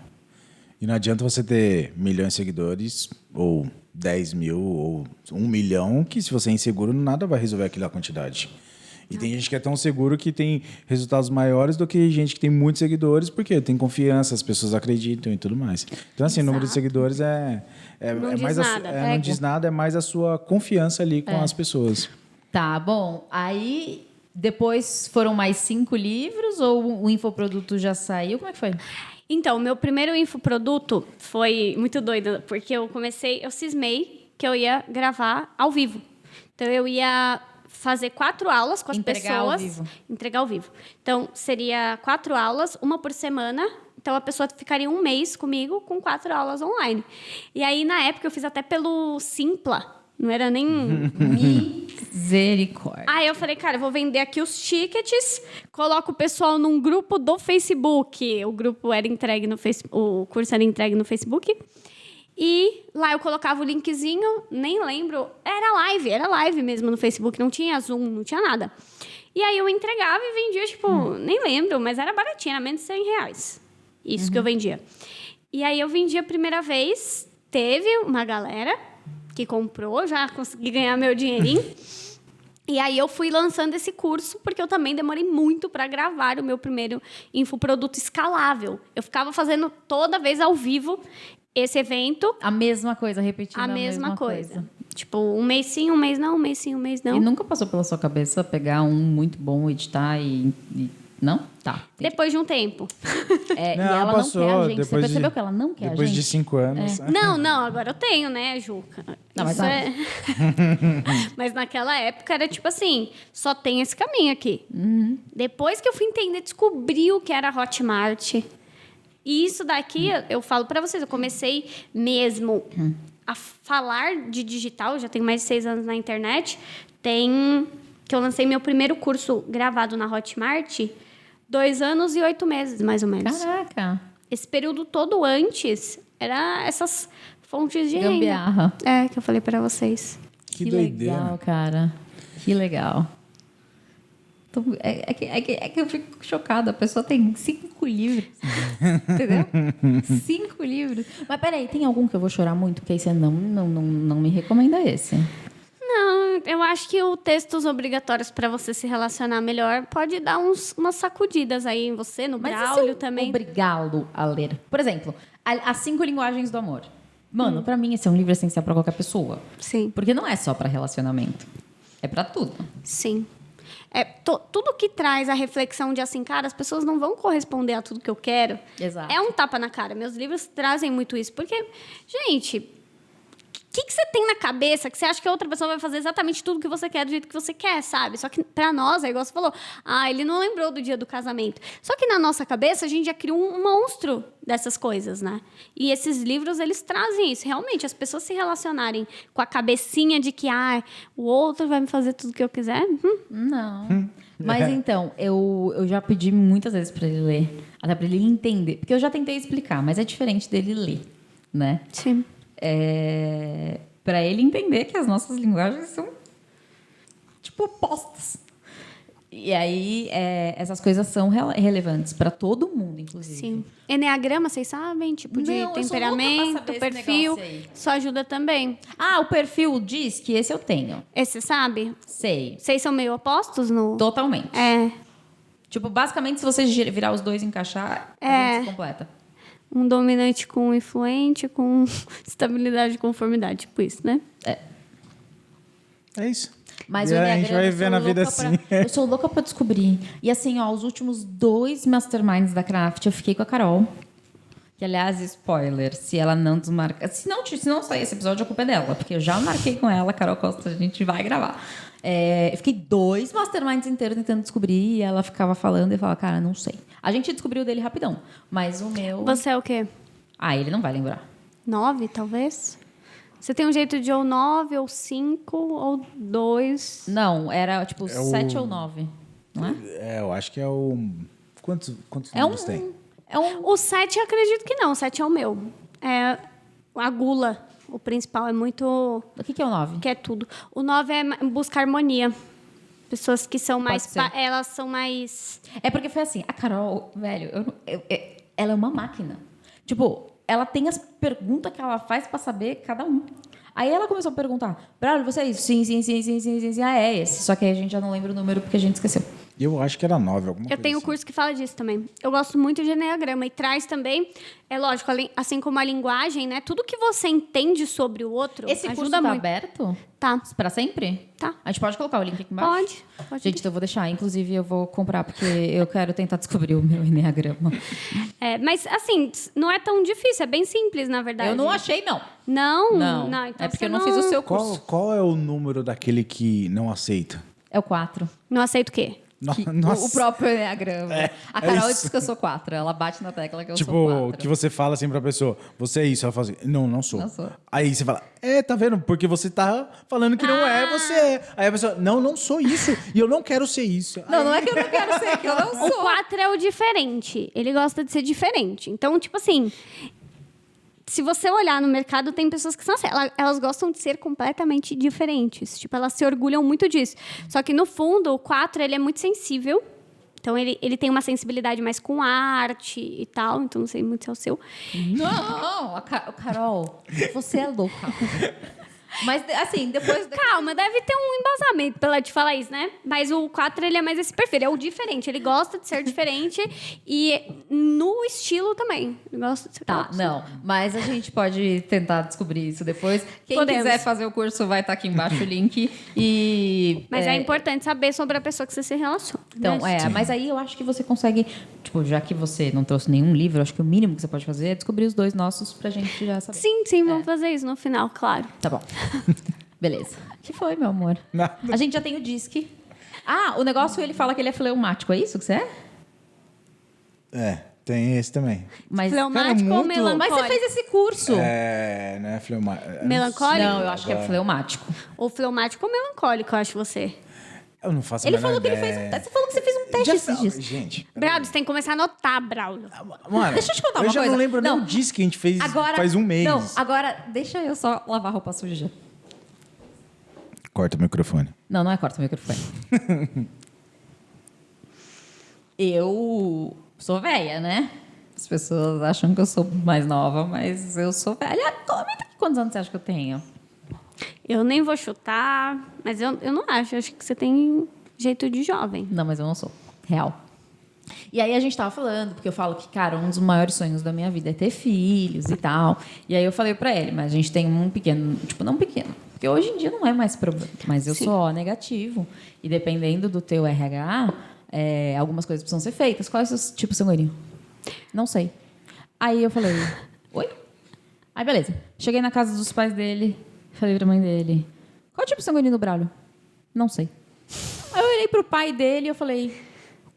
E não adianta você ter milhões de seguidores, ou 10 mil, ou 1 milhão, que se você é inseguro, nada vai resolver aquela quantidade. E tem gente que é tão seguro que tem resultados maiores do que gente que tem muitos seguidores, porque tem confiança, as pessoas acreditam e tudo mais. Então, assim, o número de seguidores Não diz mais nada. não diz nada, é mais a sua confiança ali com as pessoas. Tá, bom. Aí, depois foram mais 5 livros ou o infoproduto já saiu? Como é que foi? Então, meu primeiro infoproduto foi muito doido, porque eu cismei que eu ia gravar ao vivo. Então, eu ia fazer 4 aulas com as Entregar ao pessoas. vivo. Entregar ao vivo. Então, seria 4 aulas, uma por semana. Então, a pessoa ficaria 1 mês comigo com 4 aulas online. E aí, na época, eu fiz até pelo Simpla. Não era nem... Misericórdia. Aí eu falei, cara, eu vou vender aqui os tickets, coloco o pessoal num grupo do Facebook. O grupo era entregue no Facebook, o curso era entregue no Facebook. E lá eu colocava o linkzinho, nem lembro, era live mesmo no Facebook, não tinha Zoom, não tinha nada. E aí eu entregava e vendia, tipo, nem lembro, mas era baratinho, era menos de R$100. Isso que eu vendia. E aí eu vendi a primeira vez, teve uma galera que comprou, já consegui ganhar meu dinheirinho. E aí eu fui lançando esse curso, porque eu também demorei muito para gravar o meu primeiro infoproduto escalável. Eu ficava fazendo toda vez ao vivo esse evento. A mesma coisa, repetindo A mesma coisa. Tipo, 1 mês sim, 1 mês não, 1 mês sim, 1 mês não. E nunca passou pela sua cabeça pegar um muito bom, editar e... Não? Tá. Entendi. Depois de um tempo. É, Não, e ela passou, não quer a gente. Você depois percebeu de- que ela não quer a Depois gente? de 5 anos. Não, agora eu tenho, né, Juca? Não, mas Isso mas naquela época era tipo assim, só tem esse caminho aqui. Depois que eu fui entender, descobri o que era Hotmart. E isso daqui, eu falo pra vocês, eu comecei mesmo a falar de digital, já tenho mais de 6 anos na internet, que eu lancei meu primeiro curso gravado na Hotmart, 2 anos e 8 meses, mais ou menos. Caraca. Esse período todo antes, era essas fontes de Gambiarra. renda. Que eu falei pra vocês. Que doideira. legal, cara. Que legal. É que eu fico chocada. A pessoa tem 5 livros. Entendeu? 5 livros. Mas peraí, tem algum que eu vou chorar muito? Porque aí você não me recomenda esse. Não, eu acho que o textos obrigatórios para você se relacionar melhor pode dar umas sacudidas aí em você, no Mas Braulio e se eu também. obrigá-lo a ler? Por exemplo, as 5 linguagens do amor. Mano, pra mim esse é um livro essencial pra qualquer pessoa. Sim, Porque não é só pra relacionamento. É pra tudo. sim. Tudo que traz a reflexão de assim, cara, as pessoas não vão corresponder a tudo que eu quero. Exato. É um tapa na cara. Meus livros trazem muito isso. Porque, gente, o que você tem na cabeça que você acha que a outra pessoa vai fazer exatamente tudo que você quer, do jeito que você quer, sabe? Só que pra nós, é igual você falou, ele não lembrou do dia do casamento. Só que na nossa cabeça, a gente já criou um monstro dessas coisas, né? E esses livros, eles trazem isso. Realmente, as pessoas se relacionarem com a cabecinha de que, o outro vai me fazer tudo que eu quiser. Não. Mas então, eu já pedi muitas vezes pra ele ler. Até pra ele entender. Porque eu já tentei explicar, mas é diferente dele ler, né? Sim. Para ele entender que as nossas linguagens são tipo opostas. E aí essas coisas são relevantes para todo mundo, inclusive. Sim. Enneagrama, vocês sabem? Tipo de Não, eu sou louca pra temperamento, saber esse perfil. negócio aí. Isso ajuda também. O perfil diz que esse eu tenho. Esse, você sabe? Sei. Vocês são meio opostos no... Totalmente. Tipo, basicamente, se você virar os dois e encaixar, a gente se completa. Um dominante com um influente, com estabilidade e conformidade. Tipo isso, né? É isso. Mas E o a Enneagrama, gente vai eu viver sou na vida louca assim. Eu sou louca pra descobrir. E assim, os últimos 2 masterminds da Craft, eu fiquei com a Carol. Que, aliás, spoiler, se ela não desmarcar... Se não sair esse episódio, a culpa é dela. Porque eu já marquei com ela, Carol Costa, a gente vai gravar. Eu fiquei 2 masterminds inteiros tentando descobrir e ela ficava falando e falava, cara, não sei. A gente descobriu dele rapidão, mas o meu... Você é o quê? Ele não vai lembrar. 9, talvez? Você tem um jeito de ou 9, ou 5, ou 2. Não, era tipo o- 7 ou 9, não é? Eu acho que é o... Quantos É números tem? O 7 eu acredito que não, o 7 é o meu. É a gula, o principal, é muito... O que é o 9? Que é tudo. O 9 é buscar harmonia. Pessoas que são mais... ser. Elas são mais... É porque foi assim, a Carol, velho, ela é uma máquina. Tipo, ela tem as perguntas que ela faz pra saber cada um. Aí ela começou a perguntar, Braulio, você é isso? Sim. É esse. Só que aí a gente já não lembra o número porque a gente esqueceu. Eu acho que era 9, alguma coisa Eu tenho um assim. curso que fala disso também. Eu gosto muito de enneagrama e traz também, é lógico, assim como a linguagem, né? Tudo que você entende sobre o outro Esse curso ajuda tá muito. aberto? Tá. Pra sempre? Tá. A gente pode colocar o link aqui embaixo? Pode. Gente, então eu vou deixar. Inclusive, eu vou comprar, porque eu quero tentar descobrir o meu enneagrama. Mas, assim, não é tão difícil, é bem simples, na verdade. Eu não achei, não. Não? Não. Então É porque você eu não fiz o seu curso. Qual é o número daquele que não aceita? É o 4. Não aceito o quê? Nossa. O próprio enneagrama. A Carol isso. disse que eu sou 4. Ela bate na tecla que eu Tipo, sou 4. que você fala assim pra pessoa, você é isso. Ela fala assim, não sou. Não sou. Aí você fala, tá vendo? Porque você tá falando que não é, você é. Aí a pessoa, não sou isso. E eu não quero ser isso. Não é que eu não quero ser, que eu não O sou. 4 é o diferente. Ele gosta de ser diferente. Então, tipo assim, se você olhar no mercado, tem pessoas que são assim. Elas gostam de ser completamente diferentes. Tipo, elas se orgulham muito disso. Só que, no fundo, o 4, ele é muito sensível. Então, ele tem uma sensibilidade mais com arte e tal. Então, não sei muito se é o seu. Não, Carol, você é louca. Mas, assim, depois... Calma, deve ter um embasamento pra ela te falar isso, né? Mas o 4, ele é mais esse perfil. Ele é o diferente. Ele gosta de ser diferente. E no estilo também. Ele gosta de ser... Tá, não. Mas a gente pode tentar descobrir isso depois. Quem Podemos. quiser fazer o curso, vai estar aqui embaixo o link. Mas é importante saber sobre a pessoa que você se relaciona. Então, né? mas aí eu acho que você consegue... Tipo, já que você não trouxe nenhum livro, eu acho que o mínimo que você pode fazer é descobrir os 2 nossos pra gente já saber. Sim, vamos fazer isso no final, claro. Tá bom. Beleza. O que foi, meu amor? Nada. A gente já tem o disque. O negócio, ele fala que ele é fleumático. É isso que você é? Tem esse também. Mas, Fleumático ou muito- melancólico? mas você fez esse curso. Não é fleumático. Melancólico? Não, eu acho que é fleumático. Ou fleumático ou melancólico, eu acho você. Eu não faço a Ele menor falou que ele ideia. fez um... Você falou que você fez um teste Já esses dias. Gente, Braulio, você tem que começar a anotar, Braulio. mano, Deixa eu te contar eu uma já coisa. não lembro nem Não. o disco que a gente fez Agora, faz um mês. Não, agora deixa eu só lavar roupa suja. Corta o microfone. Não é corta o microfone. Eu sou velha, né? As pessoas acham que eu sou mais nova, mas eu sou velha. Comenta aqui quantos anos você acha que eu tenho. Eu nem vou chutar, mas eu não acho. Eu acho que você tem jeito de jovem. Não, mas eu não sou. Real. E aí a gente tava falando, porque eu falo que, cara, um dos maiores sonhos da minha vida é ter filhos e tal. E aí eu falei pra ele, mas a gente tem um pequeno, tipo, não pequeno, porque hoje em dia não é mais problema, mas eu sou O negativo. E dependendo do teu RH, algumas coisas precisam ser feitas. Qual é o seu tipo sanguíneo? Não sei. Aí eu falei, oi? Aí beleza. Cheguei na casa dos pais dele, falei pra mãe dele, qual é o tipo sanguíneo do Braulio? Não sei. Aí eu olhei pro pai dele e eu falei,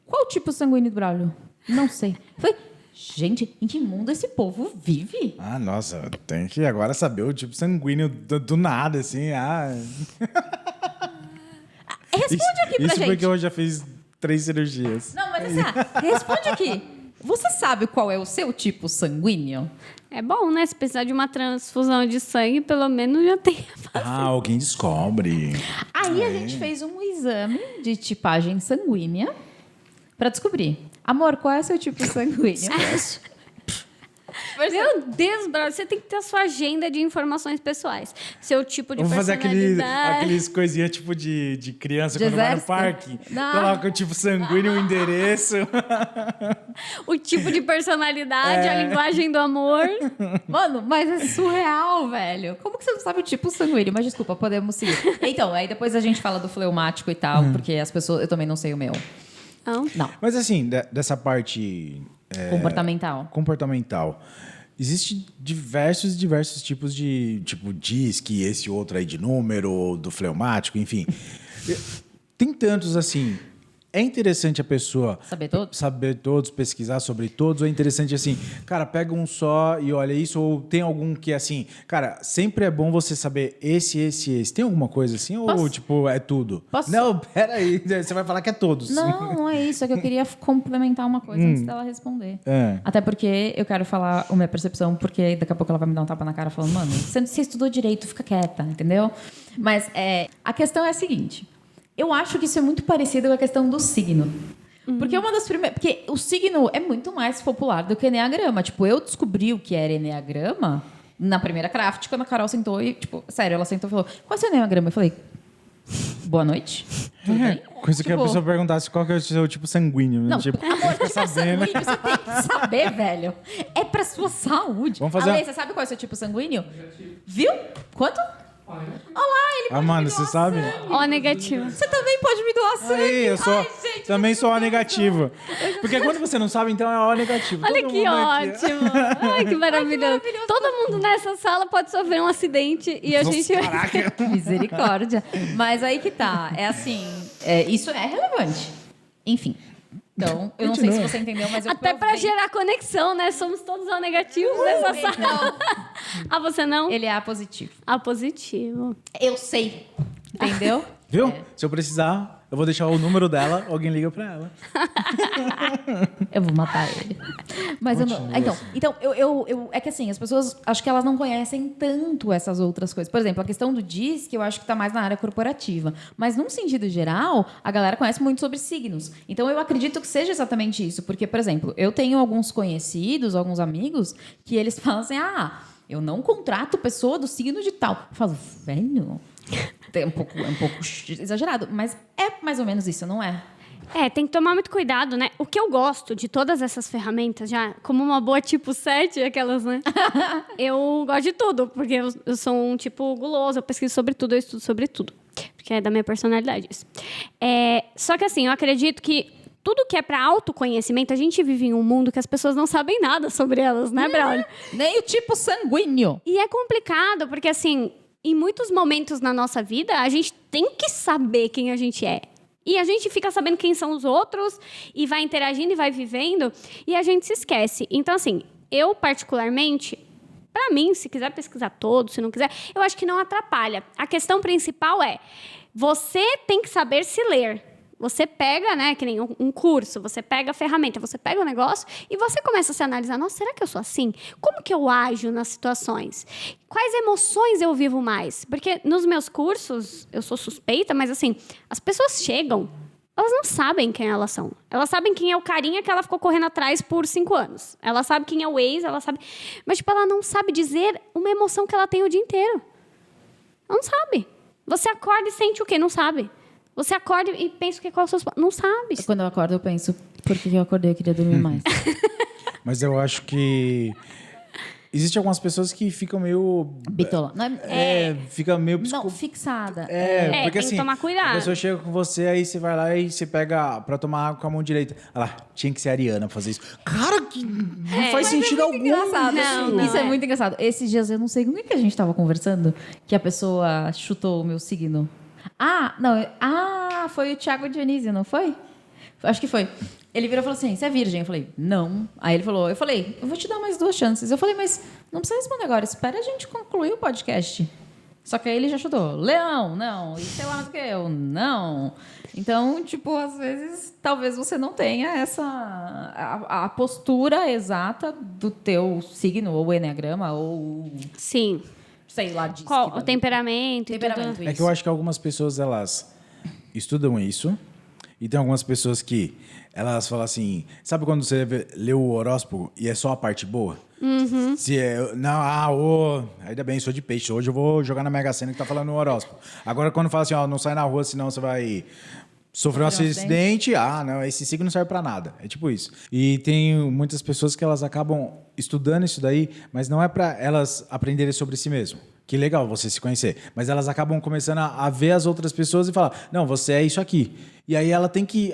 qual o tipo sanguíneo do Braulio? Não sei. Eu falei, gente, em que mundo esse povo vive? Ah, nossa, tem que agora saber o tipo sanguíneo do nada, assim. Responde aqui pra isso gente. porque eu já fiz 3 cirurgias. Não, mas assim, responde aqui. Você sabe qual é o seu tipo sanguíneo? É bom, né? Se precisar de uma transfusão de sangue, pelo menos já tem. Alguém descobre. Aí a gente fez um exame de tipagem sanguínea pra descobrir. Amor, qual é o seu tipo sanguíneo? Meu Deus, Braulio, você tem que ter a sua agenda de informações pessoais. Seu tipo de Vamos fazer personalidade. aqueles coisinhas tipo de criança De quando vai no exército? parque. Não. Coloca o tipo sanguíneo, o endereço. O tipo de personalidade, a linguagem do amor. Mano, mas é surreal, velho. Como que você não sabe o tipo sanguíneo? Mas desculpa, podemos seguir. Então, aí depois a gente fala do fleumático e tal, porque as pessoas... Eu também não sei o meu. Não. Não. Mas assim, dessa parte Comportamental. comportamental, Existem diversos tipos de, tipo, DISC, esse outro aí de número, do fleumático, enfim. Tem tantos assim. É interessante a pessoa saber todos, pesquisar sobre todos, ou é interessante assim, cara, pega um só e olha isso, ou tem algum que assim, cara, sempre é bom você saber esse. Tem alguma coisa assim, ou tipo, é tudo? Posso? Não, peraí, você vai falar que é todos. Não é isso. É que eu queria complementar uma coisa antes dela responder. É. Até porque eu quero falar a minha percepção, porque daqui a pouco ela vai me dar um tapa na cara falando, mano, você estudou direito, fica quieta, entendeu? Mas a questão é a seguinte. Eu acho que isso é muito parecido com a questão do signo. Porque uma das primeiras. Porque o signo é muito mais popular do que enneagrama. Tipo, eu descobri o que era enneagrama na primeira craft, quando a Carol sentou e, tipo, sério, ela sentou e falou: qual é o seu enneagrama? Eu falei: boa noite. Tudo bem? Coisa que a pessoa perguntasse qual que é o seu tipo sanguíneo. Não, tipo, amor, tipo sanguíneo, você tem que saber, velho. É pra sua saúde. Vamos fazer Ale, você sabe qual é o seu tipo sanguíneo? Viu? Quanto? Olha lá, ele pode Amanda, me doar você sabe? sangue. Ó, negativo. Você também pode me doar sangue. Aí, eu sou, Ai, gente, também sou O negativo. Porque quando você não sabe, então é O negativo. Olha Todo que mundo aqui. ótimo. Ai, que maravilhoso. Todo mundo nessa sala pode sofrer um acidente e a gente... Caraca. Misericórdia. Mas aí que tá. É assim, isso é relevante. Enfim. Então, eu não sei se você entendeu, mas eu Até pra provei. gerar conexão, né? Somos todos O negativos nessa sala. Não, Ah, você não? ele é A positivo. A positivo. Eu sei. Entendeu? Viu? Se eu precisar, eu vou deixar o número dela, alguém liga pra ela. Eu vou matar ele. Mas eu não. Então eu é que assim, as pessoas acho que elas não conhecem tanto essas outras coisas. Por exemplo, a questão do DISC, eu acho que está mais na área corporativa. Mas, num sentido geral, a galera conhece muito sobre signos. Então, eu acredito que seja exatamente isso. Porque, por exemplo, eu tenho alguns conhecidos, alguns amigos, que eles falam assim: eu não contrato pessoa do signo de tal. Eu falo, velho. É um pouco exagerado, mas é mais ou menos isso, não é? Tem que tomar muito cuidado, né? O que eu gosto de todas essas ferramentas, já como uma boa tipo 7, aquelas, né? Eu gosto de tudo, porque eu sou um tipo guloso, eu pesquiso sobre tudo, eu estudo sobre tudo. Porque é da minha personalidade isso. Só que assim, eu acredito que tudo que é para autoconhecimento, a gente vive em um mundo que as pessoas não sabem nada sobre elas, né, Braulio? Nem o tipo sanguíneo. E é complicado, porque assim, em muitos momentos na nossa vida, a gente tem que saber quem a gente é. E a gente fica sabendo quem são os outros, e vai interagindo e vai vivendo, e a gente se esquece. Então, assim, eu particularmente, pra mim, se quiser pesquisar todos, se não quiser, eu acho que não atrapalha. A questão principal é, você tem que saber se ler. Você pega, né, que nem um curso, você pega a ferramenta, você pega o negócio e você começa a se analisar, nossa, será que eu sou assim? Como que eu ajo nas situações? Quais emoções eu vivo mais? Porque nos meus cursos, eu sou suspeita, mas assim, as pessoas chegam, elas não sabem quem elas são. Elas sabem quem é o carinha que ela ficou correndo atrás por 5 anos. Ela sabe quem é o ex, ela sabe... Mas, tipo, ela não sabe dizer uma emoção que ela tem o dia inteiro. Ela não sabe. Você acorda e sente o quê? Não sabe. Você acorda e pensa que qual é o seu... Não sabe. Quando eu acordo, eu penso, por que eu acordei? Eu queria dormir mais. Mas eu acho que... Existem algumas pessoas que ficam meio... Bitola. Fica meio... Não, fixada. Porque tem assim, que tomar cuidado. a pessoa chega com você, aí você vai lá e você pega pra tomar água com a mão direita. Olha lá, tinha que ser a Ariana pra fazer isso. Cara, que não faz sentido algum. Engraçado. Não, Isso é muito engraçado. Esses dias, eu não sei com quem que a gente tava conversando, que a pessoa chutou o meu signo. Foi o Thiago Dionísio, não foi? Acho que foi. Ele virou e falou assim, você é virgem? Eu falei, não. Aí ele falou, eu vou te dar mais 2 chances. Eu falei, mas não precisa responder agora, espera a gente concluir o podcast. Só que aí ele já chutou, leão, não. E sei lá mais o que, eu, não. Então, tipo, às vezes, talvez você não tenha a postura exata do teu signo, ou enneagrama, ou... Sim. Sei lá, disso. Qual? O temperamento e Temperamento, tudo. É que eu acho que algumas pessoas, elas estudam isso, e tem algumas pessoas que elas falam assim, sabe quando você lê o horóscopo e é só a parte boa? Uhum. Se é, ainda bem, sou de peixe, hoje eu vou jogar na Mega Sena que tá falando no horóscopo. Agora quando fala assim, não sai na rua, senão você vai sofrer um acidente, não, esse signo não serve pra nada. É tipo isso. E tem muitas pessoas que elas acabam estudando isso daí, mas não é pra elas aprenderem sobre si mesmo. Que legal você se conhecer. Mas elas acabam começando a ver as outras pessoas e falar, não, você é isso aqui. E aí ela tem que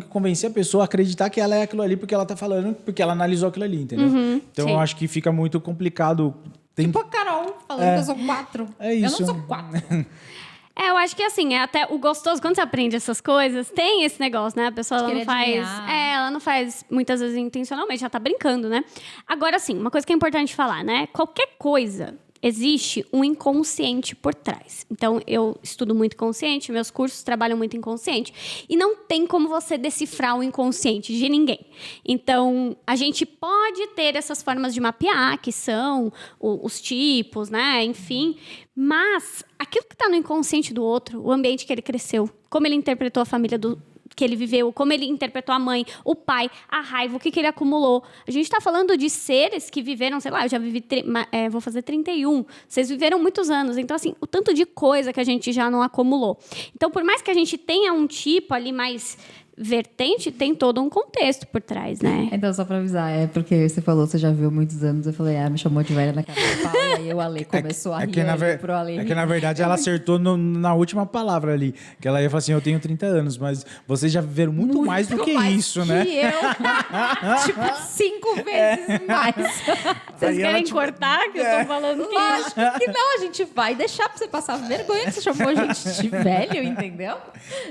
convencer a pessoa a acreditar que ela é aquilo ali porque ela tá falando, porque ela analisou aquilo ali, entendeu? Então sim. eu acho que fica muito complicado. Tipo a Carol falando que eu sou 4. É isso. Eu não sou 4. Eu acho que assim, é até o gostoso, quando você aprende essas coisas, tem esse negócio, né? A pessoa ela Querer não faz. adivinhar. Ela não faz muitas vezes intencionalmente, já tá brincando, né? Agora, assim, uma coisa que é importante falar, né? Qualquer coisa. Existe um inconsciente por trás. Então, eu estudo muito inconsciente, meus cursos trabalham muito inconsciente. E não tem como você decifrar o inconsciente de ninguém. Então, a gente pode ter essas formas de mapear, que são os tipos, né? Enfim. Mas, aquilo que está no inconsciente do outro, o ambiente que ele cresceu, como ele interpretou a família que ele viveu, como ele interpretou a mãe, o pai, a raiva, o que ele acumulou. A gente está falando de seres que viveram, sei lá, eu já vivi, vou fazer 31. Vocês viveram muitos anos. Então, assim, o tanto de coisa que a gente já não acumulou. Então, por mais que a gente tenha um tipo ali mais vertente, tem todo um contexto por trás, né? Então, só pra avisar, é porque você falou, você já viu há muitos anos, eu falei, me chamou de velha na cara do pau, e aí o Ale começou a rir, pro Ale. É que, na verdade, ela acertou na última palavra ali, que ela ia falar assim, eu tenho 30 anos, mas vocês já viveram muito mais do que mais isso, que né? eu. Tipo, 5 vezes mais. Vocês Aí ela, querem tipo, cortar que eu tô falando que... Lógico que não, a gente vai deixar pra você passar vergonha que você chamou a gente de velho, entendeu?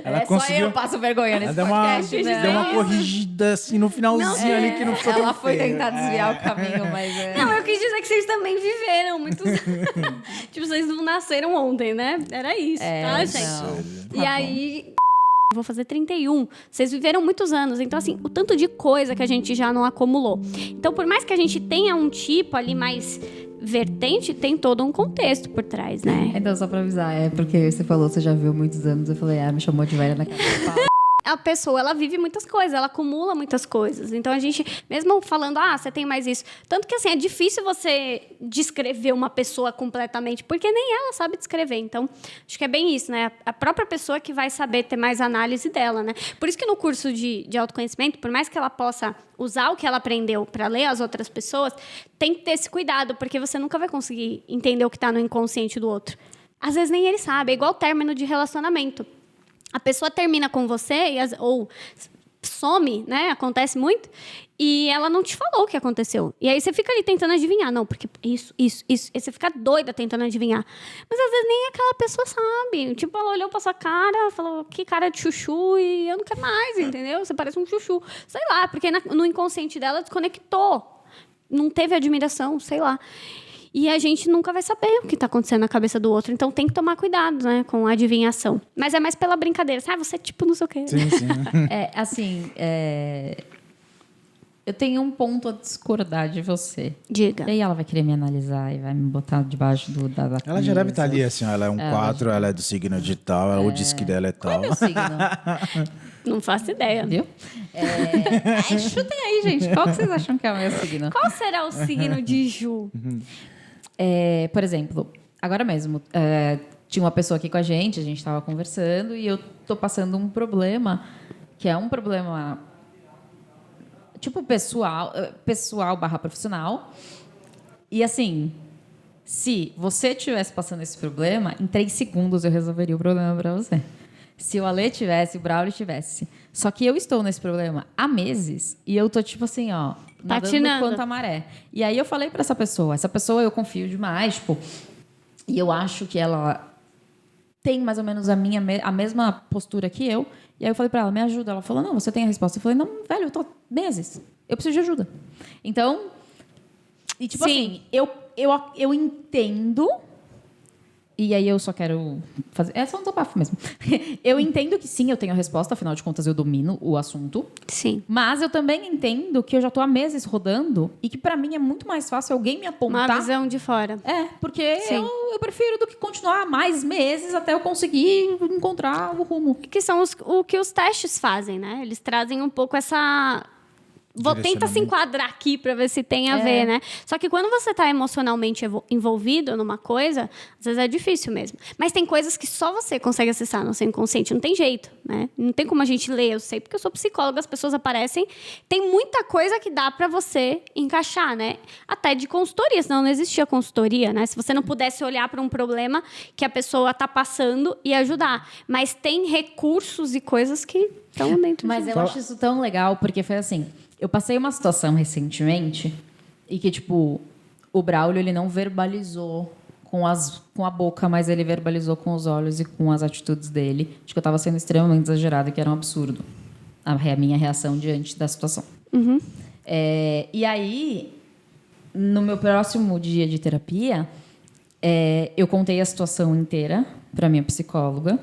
Ela Só conseguiu- eu passo vergonha nesse podcast, né? Deu uma corrigida assim no finalzinho ali que não foi Ela tão foi feio. tentar desviar o caminho, mas... Não, eu quis dizer que vocês também viveram muitos... tipo, vocês não nasceram ontem, né? Era isso, tá, gente? não. E aí... Vou fazer 31. Vocês viveram muitos anos. Então, assim, o tanto de coisa que a gente já não acumulou. Então, por mais que a gente tenha um tipo ali mais vertente, tem todo um contexto por trás, né? Então, só pra avisar, é porque você falou, você já viu há muitos anos, eu falei, me chamou de velha na cara do pau. A pessoa, ela vive muitas coisas, ela acumula muitas coisas. Então, a gente, mesmo falando, você tem mais isso. Tanto que, assim, é difícil você descrever uma pessoa completamente, porque nem ela sabe descrever. Então, acho que é bem isso, né? A própria pessoa que vai saber ter mais análise dela, né? Por isso que no curso de autoconhecimento, por mais que ela possa usar o que ela aprendeu para ler as outras pessoas, tem que ter esse cuidado, porque você nunca vai conseguir entender o que está no inconsciente do outro. Às vezes nem ele sabe, é igual término de relacionamento. A pessoa termina com você ou some, né? Acontece muito. E ela não te falou o que aconteceu. E aí você fica ali tentando adivinhar. Não, porque isso. E você fica doida tentando adivinhar. Mas às vezes nem aquela pessoa sabe. Tipo, ela olhou pra sua cara, falou, que cara de chuchu, e eu não quero mais, entendeu? Você parece um chuchu. Sei lá, porque no inconsciente dela desconectou. Não teve admiração, sei lá. E a gente nunca vai saber o que está acontecendo na cabeça do outro. Então, tem que tomar cuidado, né, com a adivinhação. Mas é mais pela brincadeira. Você é tipo não sei o quê. Sim, sim. Assim, eu tenho um ponto a discordar de você. Diga. E aí ela vai querer me analisar e vai me botar debaixo da Ela já deve estar mesa. ali, assim, ó, ela é um 4, ela é do signo de tal, o disque dela é Qual é tal. meu signo? Não faço ideia. Viu? Chutem aí, gente. Qual que vocês acham que é o meu signo? Qual será o signo de Ju? Por exemplo, agora mesmo, tinha uma pessoa aqui com a gente estava conversando e eu tô passando um problema, que é um problema tipo pessoal / profissional. E assim, se você estivesse passando esse problema, em 3 segundos eu resolveria o problema para você. Se o Ale tivesse, o Braulio tivesse. Só que eu estou nesse problema há meses e eu tô tipo assim, ó, nadando Patinando. quanto a maré. E aí eu falei para essa pessoa eu confio demais, tipo, e eu acho que ela tem mais ou menos a mesma postura que eu. E aí eu falei para ela, me ajuda. Ela falou, não, você tem a resposta. Eu falei, não, velho, eu tô meses. Eu preciso de ajuda. Então, e tipo Sim. assim, eu entendo. E aí eu só quero fazer... É só um desabafo mesmo. Eu entendo que sim, eu tenho a resposta. Afinal de contas, eu domino o assunto. Sim. Mas eu também entendo que eu já tô há meses rodando e que pra mim é muito mais fácil alguém me apontar. Uma visão de fora. Porque Sim. eu prefiro do que continuar mais meses até eu conseguir encontrar o rumo. Que são o que os testes fazem, né? Eles trazem um pouco essa... tenta se enquadrar aqui para ver se tem a ver, né? Só que quando você tá emocionalmente envolvido numa coisa, às vezes é difícil mesmo. Mas tem coisas que só você consegue acessar no seu inconsciente, não tem jeito, né? Não tem como a gente ler, eu sei, porque eu sou psicóloga, as pessoas aparecem, tem muita coisa que dá para você encaixar, né? Até de consultoria, senão não existia consultoria, né? Se você não pudesse olhar para um problema que a pessoa tá passando e ajudar. Mas tem recursos e coisas que estão dentro Mas eu acho isso tão legal, porque foi assim, eu passei uma situação recentemente e que, tipo, o Braulio, ele não verbalizou com a boca, mas ele verbalizou com os olhos e com as atitudes dele. Acho que eu estava sendo extremamente exagerada, que era um absurdo a minha reação diante da situação. E aí, no meu próximo dia de terapia, eu contei a situação inteira para minha psicóloga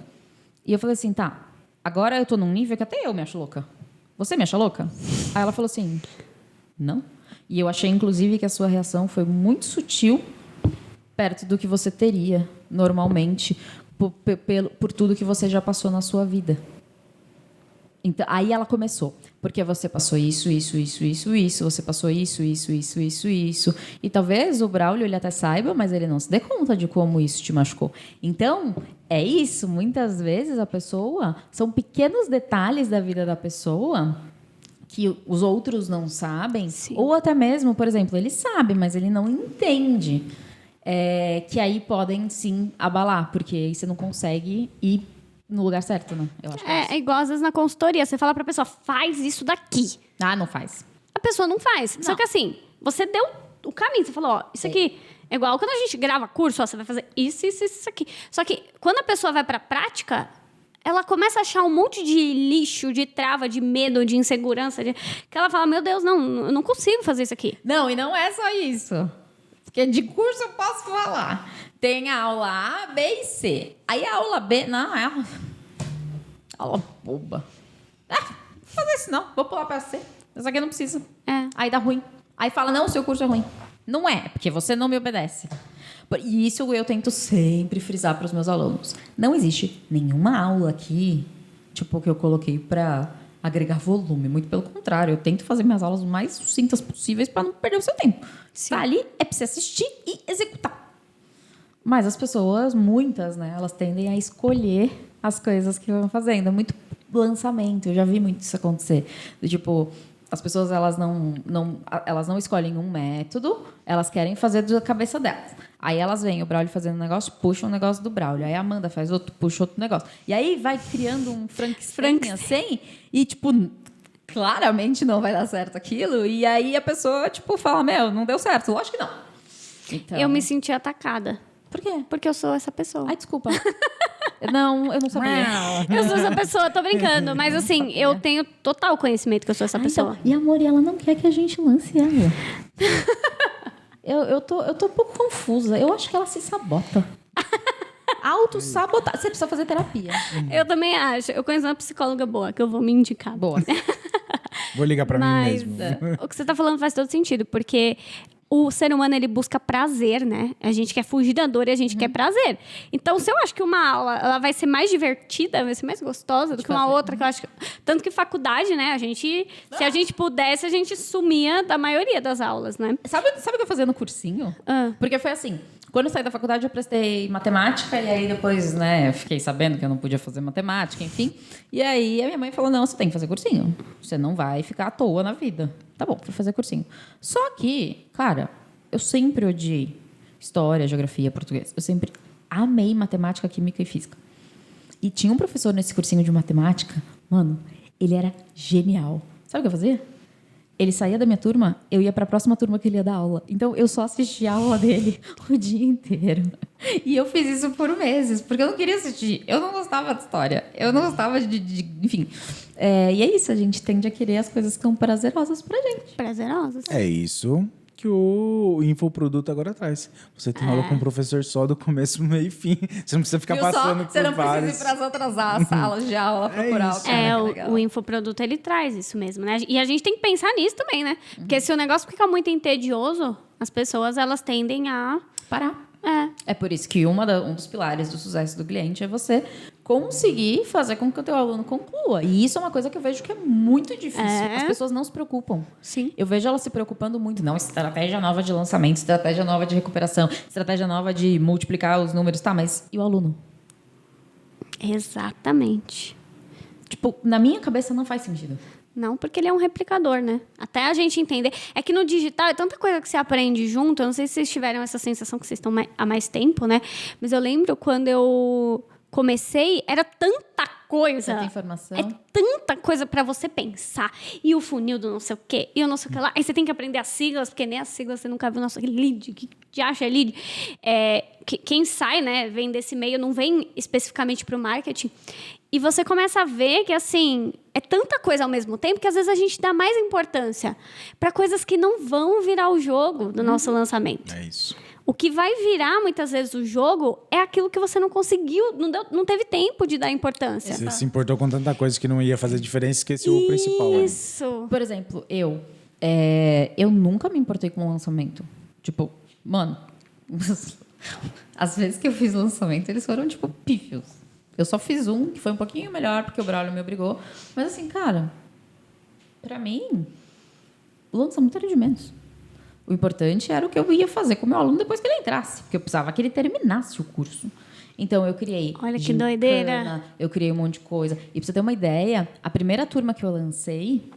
e eu falei assim, tá, agora eu tô num nível que até eu me acho louca. Você me acha louca? Aí ela falou assim, não. E eu achei, inclusive, que a sua reação foi muito sutil perto do que você teria normalmente por tudo que você já passou na sua vida. Então, aí ela começou. Porque você passou isso, você passou isso. E talvez o Braulio, ele até saiba, mas ele não se dê conta de como isso te machucou. Então, é isso. Muitas vezes a pessoa... São pequenos detalhes da vida da pessoa que os outros não sabem. Sim. Ou até mesmo, por exemplo, ele sabe, mas ele não entende. Que aí podem, sim, abalar. Porque aí você não consegue ir no lugar certo, né? Eu acho que É igual às vezes na consultoria. Você fala pra pessoa, faz isso daqui. Ah, não faz. A pessoa não faz. Só que assim, você deu o caminho. Você falou, ó, isso aqui é igual quando a gente grava curso, ó, você vai fazer isso aqui. Só que quando a pessoa vai pra prática, ela começa a achar um monte de lixo, de trava, de medo, de insegurança. Que ela fala, meu Deus, não, eu não consigo fazer isso aqui. Não, e não é só isso. Porque de curso eu posso falar. Tem a aula A, B e C. Aí a aula B... Não, é aula boba. Vou fazer isso não. Vou pular pra C. Isso aqui não precisa. Aí dá ruim. Aí fala, não, o seu curso é ruim. Não é, porque você não me obedece. E isso eu tento sempre frisar para os meus alunos. Não existe nenhuma aula aqui, tipo, que eu coloquei para agregar volume. Muito pelo contrário, eu tento fazer minhas aulas o mais sucintas possíveis para não perder o seu tempo. Tá ali, é para você assistir e executar. Mas as pessoas, muitas, né, elas tendem a escolher as coisas que vão fazendo. É muito lançamento, eu já vi muito isso acontecer. Tipo, as pessoas, elas não escolhem um método, elas querem fazer da cabeça delas. Aí elas veem o Braulio fazendo um negócio, puxa um negócio do Braulio. Aí a Amanda faz outro, puxa outro negócio. E aí vai criando um Frankenstein assim, e tipo, claramente não vai dar certo aquilo. E aí a pessoa, tipo, fala, não deu certo. Lógico que não. Então... Eu me senti atacada. Por quê? Porque eu sou essa pessoa. Ai, desculpa. Não, eu não sabia. Eu sou essa pessoa, tô brincando. Mas assim, eu tenho total conhecimento que eu sou essa pessoa. Então, e amor, ela não quer que a gente lance ela. eu tô um pouco confusa. Eu acho que ela se sabota. Auto-sabotar. Você precisa fazer terapia. Eu também acho. Eu conheço uma psicóloga boa, que eu vou me indicar. Boa. Vou ligar pra mim mesmo. O que você tá falando faz todo sentido, porque o ser humano, ele busca prazer, né? A gente quer fugir da dor e a gente quer prazer. Então, se eu acho que uma aula ela vai ser mais divertida, vai ser mais gostosa do que uma outra, que eu acho que... Tanto que faculdade, né? Se a gente pudesse, a gente sumia da maioria das aulas, né? Sabe o que eu fazia no cursinho? Porque foi assim... Quando eu saí da faculdade, eu prestei matemática e aí depois, né, fiquei sabendo que eu não podia fazer matemática, enfim. E aí a minha mãe falou, não, você tem que fazer cursinho. Você não vai ficar à toa na vida. Tá bom, fui fazer cursinho. Só que, cara, eu sempre odiei história, geografia, português. Eu sempre amei matemática, química e física. E tinha um professor nesse cursinho de matemática, mano, ele era genial. Sabe o que eu fazia? Ele saía da minha turma, eu ia para a próxima turma que ele ia dar aula. Então, eu só assistia a aula dele o dia inteiro. E eu fiz isso por meses, porque eu não queria assistir. Eu não gostava de história. Eu não gostava enfim. E é isso, a gente tende a querer as coisas que são prazerosas pra gente. Prazerosas. É isso que o infoproduto agora traz. Você tem aula com o professor só do começo, meio e fim. Você não precisa ficar passando por vários... Você não precisa ir para as outras salas de aula procurar o cara. O infoproduto, ele traz isso mesmo, né? E a gente tem que pensar nisso também, né? Porque se o negócio fica muito entedioso, as pessoas, elas tendem a... parar. É por isso que um dos pilares do sucesso do cliente é você conseguir fazer com que o teu aluno conclua. E isso é uma coisa que eu vejo que é muito difícil. As pessoas não se preocupam. Sim. Eu vejo elas se preocupando muito. Não, estratégia nova de lançamento, estratégia nova de recuperação, estratégia nova de multiplicar os números. Tá, mas e o aluno? Exatamente. Tipo, na minha cabeça não faz sentido. Não, porque ele é um replicador, né? Até a gente entender. É que no digital é tanta coisa que você aprende junto. Eu não sei se vocês tiveram essa sensação que vocês estão há mais tempo, né? Mas eu lembro quando eu comecei, era tanta coisa. Tanta informação. É tanta coisa para você pensar. E o funil do não sei o quê, e o não sei o que lá. Aí você tem que aprender as siglas, porque nem as siglas você nunca viu. Nossa, lead, que acha lead? Quem sai, né, vem desse meio, não vem especificamente para o marketing. E você começa a ver que, assim, é tanta coisa ao mesmo tempo que às vezes a gente dá mais importância para coisas que não vão virar o jogo do nosso lançamento. É isso. O que vai virar, muitas vezes, o jogo é aquilo que você não conseguiu, não teve tempo de dar importância. Você se importou com tanta coisa que não ia fazer diferença e esqueceu o principal. Né? Isso. Por exemplo, eu nunca me importei com o lançamento. Tipo, mano, às vezes que eu fiz lançamento, eles foram, tipo, pífios. Eu só fiz um, que foi um pouquinho melhor, porque o Braulio me obrigou. Mas assim, cara, pra mim, o lançamento era de menos. O importante era o que eu ia fazer com o meu aluno depois que ele entrasse. Porque eu precisava que ele terminasse o curso. Então, eu criei... Olha que gincana, doideira. eu criei um monte de coisa. E pra você ter uma ideia, a primeira turma que eu lancei,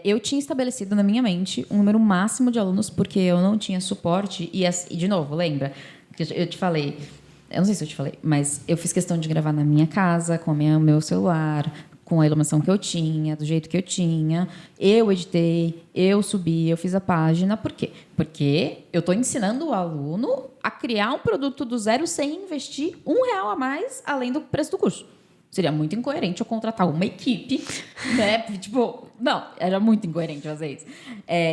eu tinha estabelecido na minha mente um número máximo de alunos, porque eu não tinha suporte. E de novo, lembra? Que eu te falei... Eu não sei se eu te falei, mas eu fiz questão de gravar na minha casa, com o meu celular, com a iluminação que eu tinha, do jeito que eu tinha. Eu editei, eu subi, eu fiz a página. Por quê? Porque eu estou ensinando o aluno a criar um produto do zero sem investir R$1 a mais além do preço do curso. Seria muito incoerente eu contratar uma equipe, né? Tipo, não, era muito incoerente fazer isso.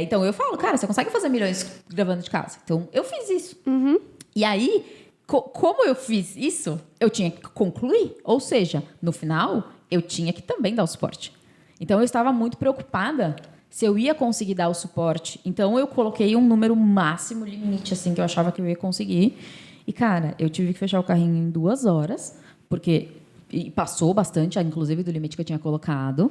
Então, eu falo, cara, você consegue fazer milhões gravando de casa? Então, eu fiz isso. Uhum. E aí... Como eu fiz isso, eu tinha que concluir. Ou seja, no final, eu tinha que também dar o suporte. Então, eu estava muito preocupada se eu ia conseguir dar o suporte. Então, eu coloquei um número máximo, limite, assim, que eu achava que eu ia conseguir. E, cara, eu tive que fechar o carrinho em 2 horas, porque passou bastante, inclusive, do limite que eu tinha colocado.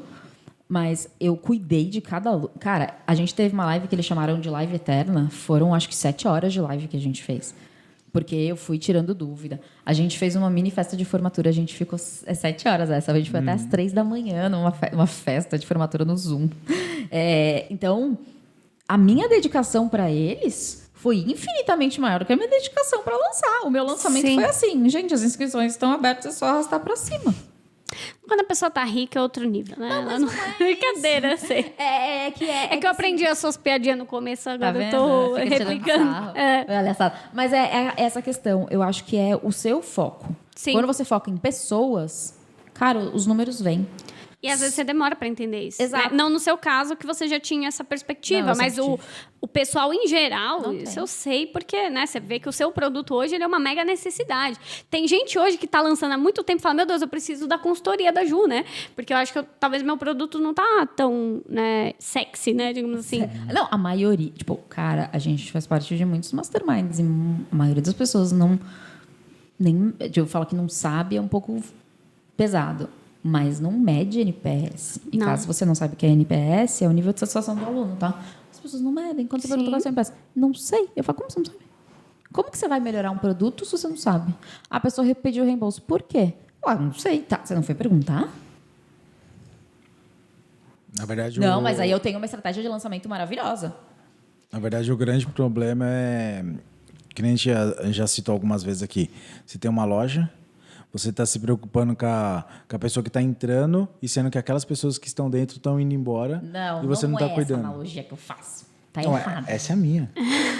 Mas eu cuidei de cada aluno. Cara, a gente teve uma live que eles chamaram de live eterna. Foram, acho que 7 horas de live que a gente fez. Porque eu fui tirando dúvida. A gente fez uma mini festa de formatura. A gente ficou 7 horas essa. A gente foi até às 3 da manhã numa festa de formatura no Zoom. Então, a minha dedicação para eles foi infinitamente maior do que a minha dedicação para lançar. O meu lançamento foi assim. Gente, as inscrições estão abertas, é só arrastar para cima. Quando a pessoa tá rica é outro nível, né? Não, mas não é brincadeira, sei. É que eu aprendi as suas piadinhas no começo, agora tá eu tô Fica tirando replicando. sarro. Olha, mas é essa questão. Eu acho que é o seu foco. Sim. Quando você foca em pessoas, cara, os números vêm. E às vezes você demora para entender isso. Exato. Né? Não no seu caso, que você já tinha essa perspectiva, Não, eu mas sempre o pessoal em geral, Não isso tem. eu sei, porque né, você vê que o seu produto hoje ele é uma mega necessidade. Tem gente hoje que está lançando há muito tempo e fala, meu Deus, eu preciso da consultoria da Ju, né? Porque eu acho que talvez meu produto não tá tão sexy, né? Digamos assim. Não, a maioria. Tipo, cara, a gente faz parte de muitos masterminds e a maioria das pessoas não... Eu falo que não sabe, é um pouco pesado. Mas não mede NPS. E Não. caso você não sabe o que é NPS, é o nível de satisfação do aluno, tá? As pessoas não medem. Quando você pergunta qual é o seu NPS, não sei. Eu falo, como você não sabe? Como que você vai melhorar um produto se você não sabe? A pessoa pediu o reembolso. Por quê? Não sei. Tá, você não foi perguntar? Na verdade, Não, mas aí eu tenho uma estratégia de lançamento maravilhosa. Na verdade, o grande problema é... Que nem a gente já citou algumas vezes aqui. Você tem uma loja... Você está se preocupando com a pessoa que está entrando e sendo que aquelas pessoas que estão dentro estão indo embora Não, e você não está é cuidando. essa analogia que eu faço. Tá Não, errado. essa é a minha.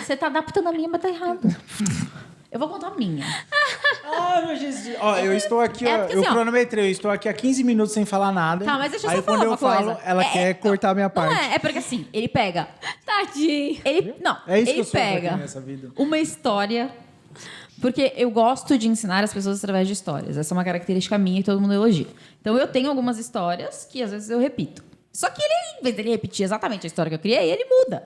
Você tá adaptando a minha, mas tá errado. Eu vou contar a minha. Ai, meu Jesus. Ó, eu estou aqui, porque eu assim, ó. cronometrei, eu estou aqui há 15 minutos sem falar nada. Tá, mas deixa eu Aí só falar quando eu uma falo, coisa. ela quer cortar a minha parte. Não é porque assim, ele pega... Tadinho. É isso que ele eu sou aqui pega nessa vida. uma história... Porque eu gosto de ensinar as pessoas através de histórias. Essa é uma característica minha e todo mundo elogia. Então, eu tenho algumas histórias que, às vezes, eu repito. Só que ele, em vez dele repetir exatamente a história que eu criei, ele muda.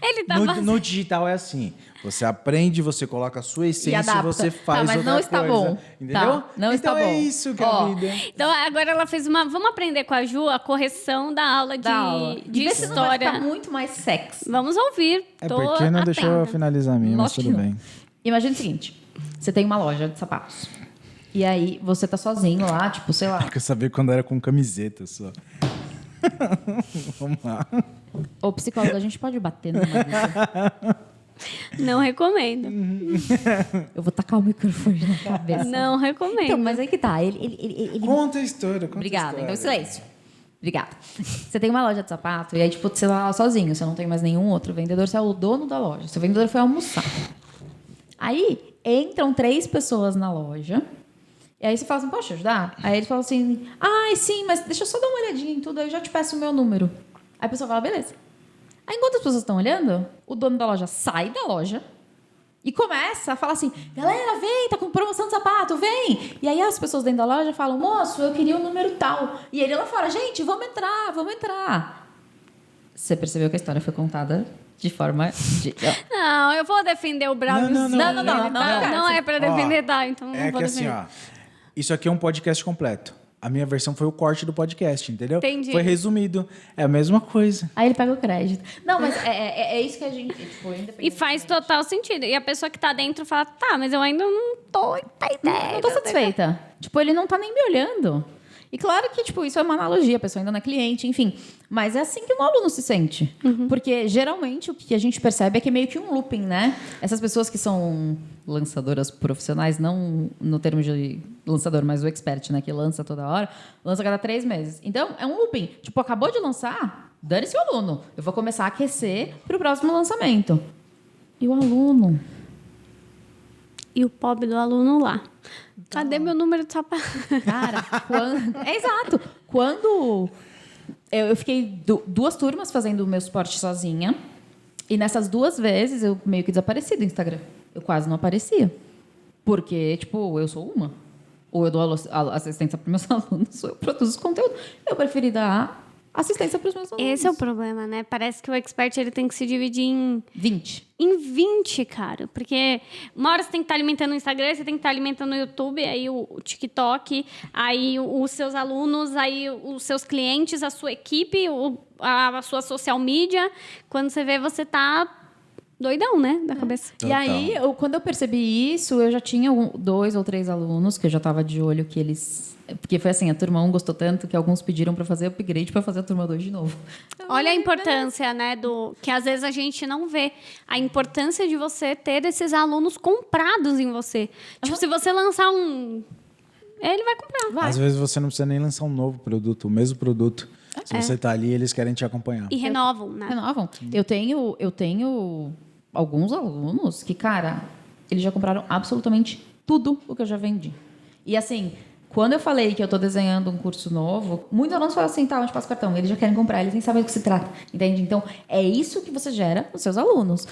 Ele tá No digital é assim. Você aprende, você coloca a sua essência e adapta. você faz mas outra não está coisa. bom. Entendeu? Tá, não está então bom. é isso que é Ó, a vida. Então, agora ela fez uma... Vamos aprender com a Ju a correção da aula de, Da aula. de E vê se não vai história. ficar muito mais sexy. Vamos ouvir. É Tô porque não deixou eu atenta. finalizar a minha, mas Lógico tudo que não. bem. Imagina o seguinte. Você tem uma loja de sapatos. E aí, você tá sozinho lá, tipo, sei lá. Quer saber quando era com camiseta só. Vamos lá. Ô, psicólogo, a gente pode bater no marido? Não recomendo. Eu vou tacar o microfone na cabeça. Não recomendo. Então, mas aí que tá. Ele... Conta a história. Conta Obrigada. a Então, história. silêncio. Obrigada. Você tem uma loja de sapato e aí, tipo, você tá lá sozinho. Você não tem mais nenhum outro vendedor. Você é o dono da loja. Seu vendedor foi almoçar. Aí, entram 3 pessoas na loja. E aí você fala assim, posso te ajudar? Aí eles falam assim, ai, sim, mas deixa eu só dar uma olhadinha em tudo, aí eu já te peço o meu número. Aí a pessoa fala, beleza. Aí enquanto as pessoas estão olhando, o dono da loja sai da loja e começa a falar assim, galera, vem, tá com promoção de sapato, vem. E aí as pessoas dentro da loja falam, moço, eu queria o número tal. E ele lá fora, gente, vamos entrar, vamos entrar. Você percebeu que a história foi contada de forma... Não, eu vou defender o Brauliozinho. Não é pra defender, tá? Então não É vou que assim, defender. ó. Isso aqui é um podcast completo. A minha versão foi o corte do podcast, entendeu? Entendi. Foi resumido. É a mesma coisa. Aí ele pega o crédito. Não, mas é isso que a gente... Tipo, E faz total sentido. E a pessoa que tá dentro fala, tá, mas eu ainda não tô tá ideia. Não tô satisfeita. Tipo, ele não tá nem me olhando. E claro que, tipo, isso é uma analogia, a pessoa ainda não é cliente, enfim. Mas é assim que um aluno se sente. Porque, geralmente, o que a gente percebe é que é meio que um looping, né? Essas pessoas que são lançadoras profissionais, não no termo de lançador, mas o expert, né? Que lança toda hora, lança a cada 3 meses. Então, é um looping. Tipo, acabou de lançar, dane-se o aluno. Eu vou começar a aquecer pro próximo lançamento. E o aluno... E o pobre do aluno lá. Cadê meu número de sapato? Cara, exato. Quando eu fiquei 2 turmas fazendo o meu suporte sozinha, e nessas 2 vezes eu meio que desapareci do Instagram. Eu quase não aparecia. Porque, tipo, eu sou uma. Ou eu dou assistência para meus alunos, ou eu produzo conteúdo. Eu preferi dar assistência para os meus alunos. Esse é o problema, né? Parece que o expert ele tem que se dividir em 20. em 20, cara. Porque uma hora você tem que estar alimentando o Instagram, você tem que estar alimentando o YouTube, aí o TikTok, aí os seus alunos, aí os seus clientes, a sua equipe, a sua social media. Quando você vê, você tá doidão, né? Da cabeça. E aí, quando eu percebi isso, eu já tinha 2 ou 3 alunos que eu já estava de olho que eles... Porque foi assim, a turma 1 gostou tanto que alguns pediram para fazer upgrade para fazer a turma 2 de novo. Olha a importância, né, que às vezes a gente não vê. A importância de você ter esses alunos comprados em você. Tipo, se você lançar um... Ele vai comprar. Às vezes você não precisa nem lançar um novo produto, o mesmo produto. Se você tá ali, eles querem te acompanhar. E renovam, né? Renovam. Eu tenho alguns alunos que, cara, eles já compraram absolutamente tudo o que eu já vendi. E assim... Quando eu falei que eu estou desenhando um curso novo, muitos alunos falam assim, tá, onde passa o cartão? Eles já querem comprar, eles nem sabem do que se trata, entende? Então, é isso que você gera nos seus alunos.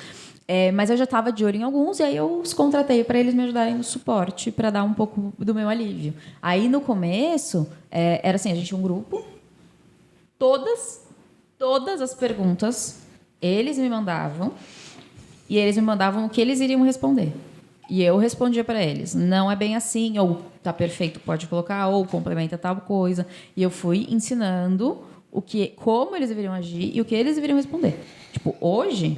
Mas eu já estava de olho em alguns e aí eu os contratei para eles me ajudarem no suporte, para dar um pouco do meu alívio. Aí, no começo, era assim, a gente tinha um grupo, todas as perguntas eles me mandavam e eles me mandavam o que eles iriam responder. E eu respondia para eles, não é bem assim, ou tá perfeito, pode colocar, ou complementa tal coisa. E eu fui ensinando como eles deveriam agir e o que eles deveriam responder. Tipo, hoje,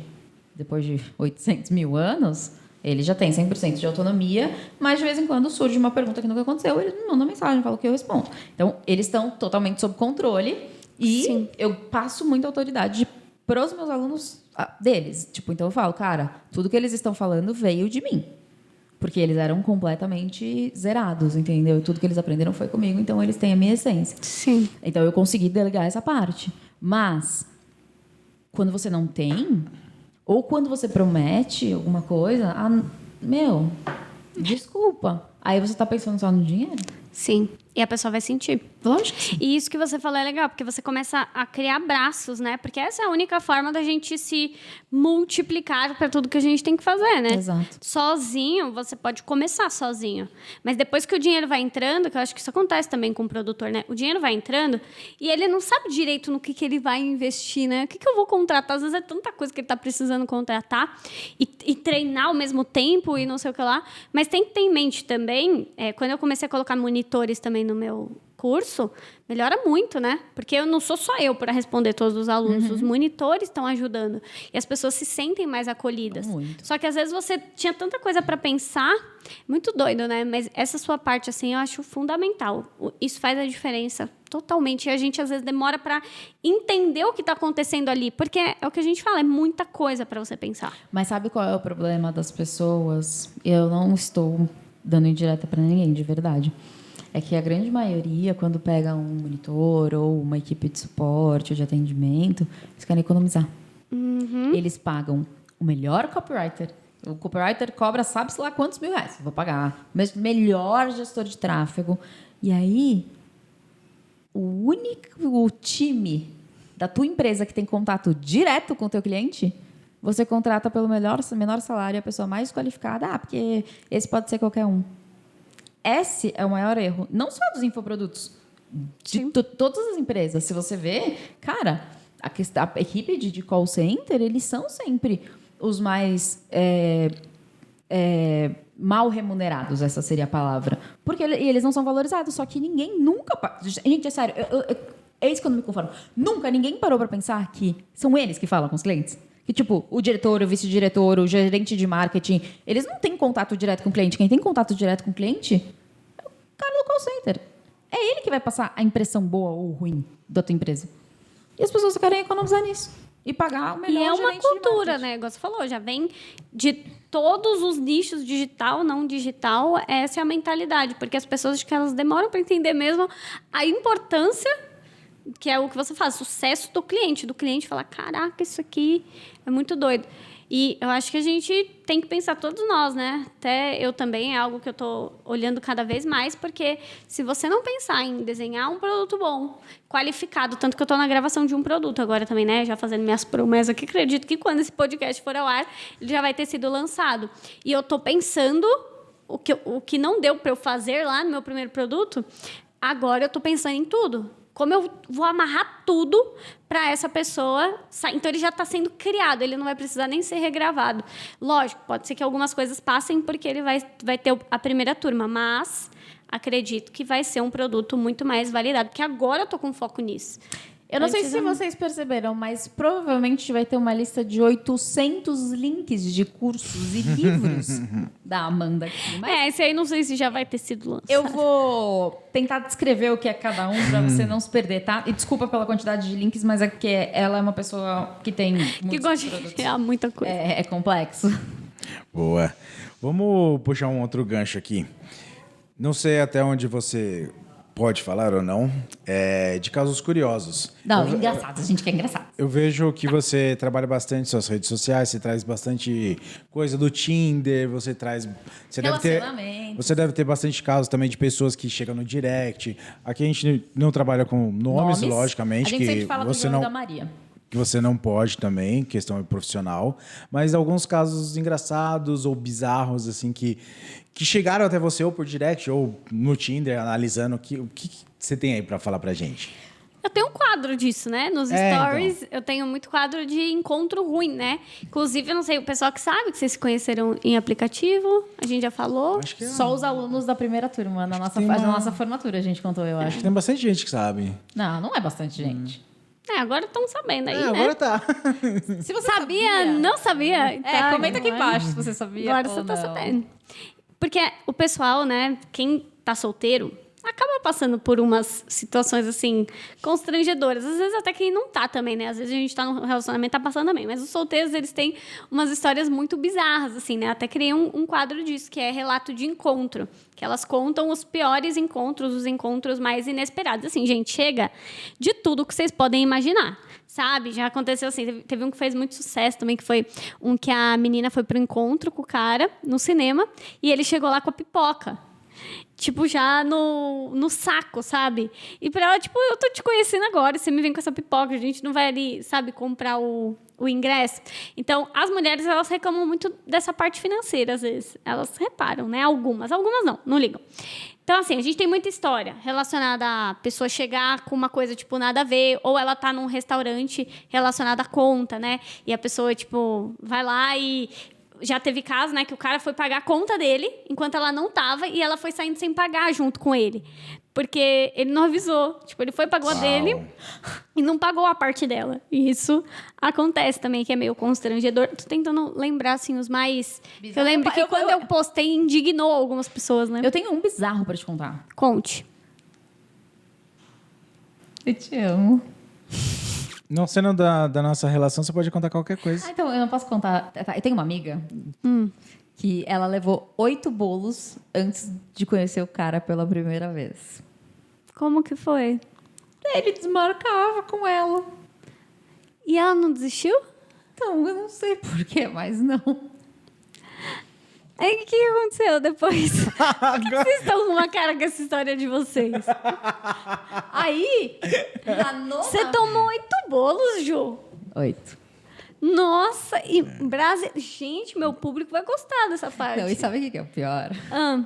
depois de 800 mil anos, eles já têm 100% de autonomia, mas de vez em quando surge uma pergunta que nunca aconteceu, eles me mandam mensagem, falam que eu respondo. Então, eles estão totalmente sob controle e Sim. eu passo muita autoridade para os meus alunos deles. Tipo, então eu falo, cara, tudo que eles estão falando veio de mim. Porque eles eram completamente zerados, entendeu? Tudo que eles aprenderam foi comigo, então eles têm a minha essência. Sim. Então eu consegui delegar essa parte. Mas, quando você não tem, ou quando você promete alguma coisa, desculpa. Aí você está pensando só no dinheiro? Sim. E a pessoa vai sentir. Lógico que sim. E isso que você falou é legal, porque você começa a criar braços, né? Porque essa é a única forma da gente se multiplicar para tudo que a gente tem que fazer, né? Exato. Sozinho, você pode começar sozinho. Mas depois que o dinheiro vai entrando, que eu acho que isso acontece também com o produtor, né? O dinheiro vai entrando e ele não sabe direito no que ele vai investir, né? O que eu vou contratar? Às vezes é tanta coisa que ele tá precisando contratar e treinar ao mesmo tempo e não sei o que lá. Mas tem que ter em mente também, quando eu comecei a colocar monitores também no meu curso, melhora muito, né? Porque eu não sou só eu para responder todos os alunos, os monitores estão ajudando e as pessoas se sentem mais acolhidas. Muito. Só que às vezes você tinha tanta coisa para pensar, muito doido, né? Mas essa sua parte assim, eu acho fundamental. Isso faz a diferença totalmente. E a gente às vezes demora para entender o que está acontecendo ali, porque é o que a gente fala, é muita coisa para você pensar. Mas sabe qual é o problema das pessoas? Eu não estou dando indireta para ninguém, de verdade. É que a grande maioria, quando pega um monitor ou uma equipe de suporte ou de atendimento, eles querem economizar. Eles pagam o melhor copywriter. O copywriter cobra sabe-se lá quantos mil reais. Vou pagar. Mas melhor gestor de tráfego. E aí, o time da tua empresa que tem contato direto com o teu cliente, você contrata pelo menor salário a pessoa mais qualificada. porque esse pode ser qualquer um. Esse é o maior erro, não só dos infoprodutos, de todas as empresas. Se você vê, cara, a equipe de call center, eles são sempre os mais mal remunerados, essa seria a palavra. Porque eles não são valorizados, só que ninguém nunca... Gente, é sério, é isso que eu não me conformo. Nunca ninguém parou para pensar que são eles que falam com os clientes. Que, tipo, o diretor, o vice-diretor, o gerente de marketing, eles não têm contato direto com o cliente. Quem tem contato direto com o cliente é o cara do call center. É ele que vai passar a impressão boa ou ruim da tua empresa. E as pessoas querem economizar nisso. E pagar o melhor E é uma gerente de cultura, marketing. né? Igual você falou, já vem de todos os nichos, digital, não digital. Essa é a mentalidade. Porque as pessoas, acho que elas demoram para entender mesmo a importância, que é o que você faz, sucesso do cliente falar, caraca, isso aqui é muito doido. E eu acho que a gente tem que pensar, todos nós, né? Até eu também, é algo que eu tô olhando cada vez mais, porque se você não pensar em desenhar um produto bom, qualificado, tanto que eu tô na gravação de um produto agora também, né? Já fazendo minhas promessas aqui, acredito que quando esse podcast for ao ar, ele já vai ter sido lançado. E eu tô pensando o que não deu para eu fazer lá no meu primeiro produto, agora eu tô pensando em tudo. Como eu vou amarrar tudo para essa pessoa sair. Então, ele já está sendo criado, ele não vai precisar nem ser regravado. Lógico, pode ser que algumas coisas passem porque ele vai ter a primeira turma, mas acredito que vai ser um produto muito mais validado, porque agora eu estou com foco nisso. Eu não sei se vocês perceberam, mas provavelmente vai ter uma lista de 800 links de cursos e livros da Amanda aqui. Mas esse aí não sei se já vai ter sido lançado. eu vou tentar descrever o que é cada um para você não se perder, tá? E desculpa pela quantidade de links, mas é que ela é uma pessoa que tem muitos que gosta de produtos. criar muita coisa. É complexo. Boa. Vamos puxar um outro gancho aqui. Não sei até onde você pode falar ou não, de casos curiosos. Não, engraçado, a gente quer engraçado. Eu vejo que você trabalha bastante nas suas redes sociais, você traz bastante coisa do Tinder, você deve ter bastante casos também de pessoas que chegam no direct. Aqui a gente não trabalha com nomes, logicamente. A gente sempre fala do João e da Maria. Que você não pode também, questão profissional, mas alguns casos engraçados ou bizarros, assim, que chegaram até você ou por direct ou no Tinder, analisando o que você tem aí para falar pra gente. Eu tenho um quadro disso, né? Nos stories, eu tenho muito quadro de encontro ruim, né? Inclusive, eu não sei, o pessoal que sabe que vocês se conheceram em aplicativo, a gente já falou. Acho que Só os alunos da primeira turma, na nossa formatura, a gente contou, eu acho. Tem bastante gente que sabe. Não é bastante gente. Agora estão sabendo aí, né? Agora tá. Se você Sabia? Não sabia? Então, comenta aqui não é? embaixo se você sabia. Agora ou você tá não. sabendo. Porque o pessoal, né? Quem tá solteiro acaba passando por umas situações, assim, constrangedoras. Às vezes até quem não tá também, né? Às vezes a gente tá no relacionamento, tá passando também. Mas os solteiros, eles têm umas histórias muito bizarras, assim, né? Até criei um quadro disso, que é relato de encontro. Que elas contam os piores encontros, os encontros mais inesperados. Assim, gente, chega de tudo que vocês podem imaginar. Sabe? Já aconteceu assim, teve um que fez muito sucesso também, que foi um que a menina foi pro encontro com o cara no cinema e ele chegou lá com a pipoca. Tipo, já no saco, sabe? E pra ela, tipo, eu tô te conhecendo agora, você me vem com essa pipoca, a gente não vai ali, sabe, comprar o ingresso. Então, as mulheres, elas reclamam muito dessa parte financeira, às vezes. Elas reparam, né? Algumas não ligam. Então, assim, a gente tem muita história relacionada a pessoa chegar com uma coisa, tipo, nada a ver, ou ela tá num restaurante relacionado à conta, né? E a pessoa, tipo, vai lá e... Já teve caso, né, que o cara foi pagar a conta dele enquanto ela não tava e ela foi saindo sem pagar junto com ele. Porque ele não avisou. Tipo, ele foi, pagou a dele e não pagou a parte dela. E isso acontece também, que é meio constrangedor. Tô tentando lembrar, assim, os mais... Bizarro. Eu lembro que quando eu postei, indignou algumas pessoas, né? Eu tenho um bizarro pra te contar. Conte. Eu te amo. Não sendo da nossa relação, você pode contar qualquer coisa. Ah, então eu não posso contar. Tá, eu tenho uma amiga que ela levou 8 bolos antes de conhecer o cara pela primeira vez. Como que foi? Ele desmarcava com ela. E ela não desistiu? Então, eu não sei porquê, mas não. Aí, o que aconteceu depois? Por que vocês estão com uma cara com essa história de vocês? Aí, a nona... Você tomou 8 bolos, Ju? 8. Nossa, e Brasil... Gente, meu público vai gostar dessa parte. Não, e sabe o que é o pior? Ah,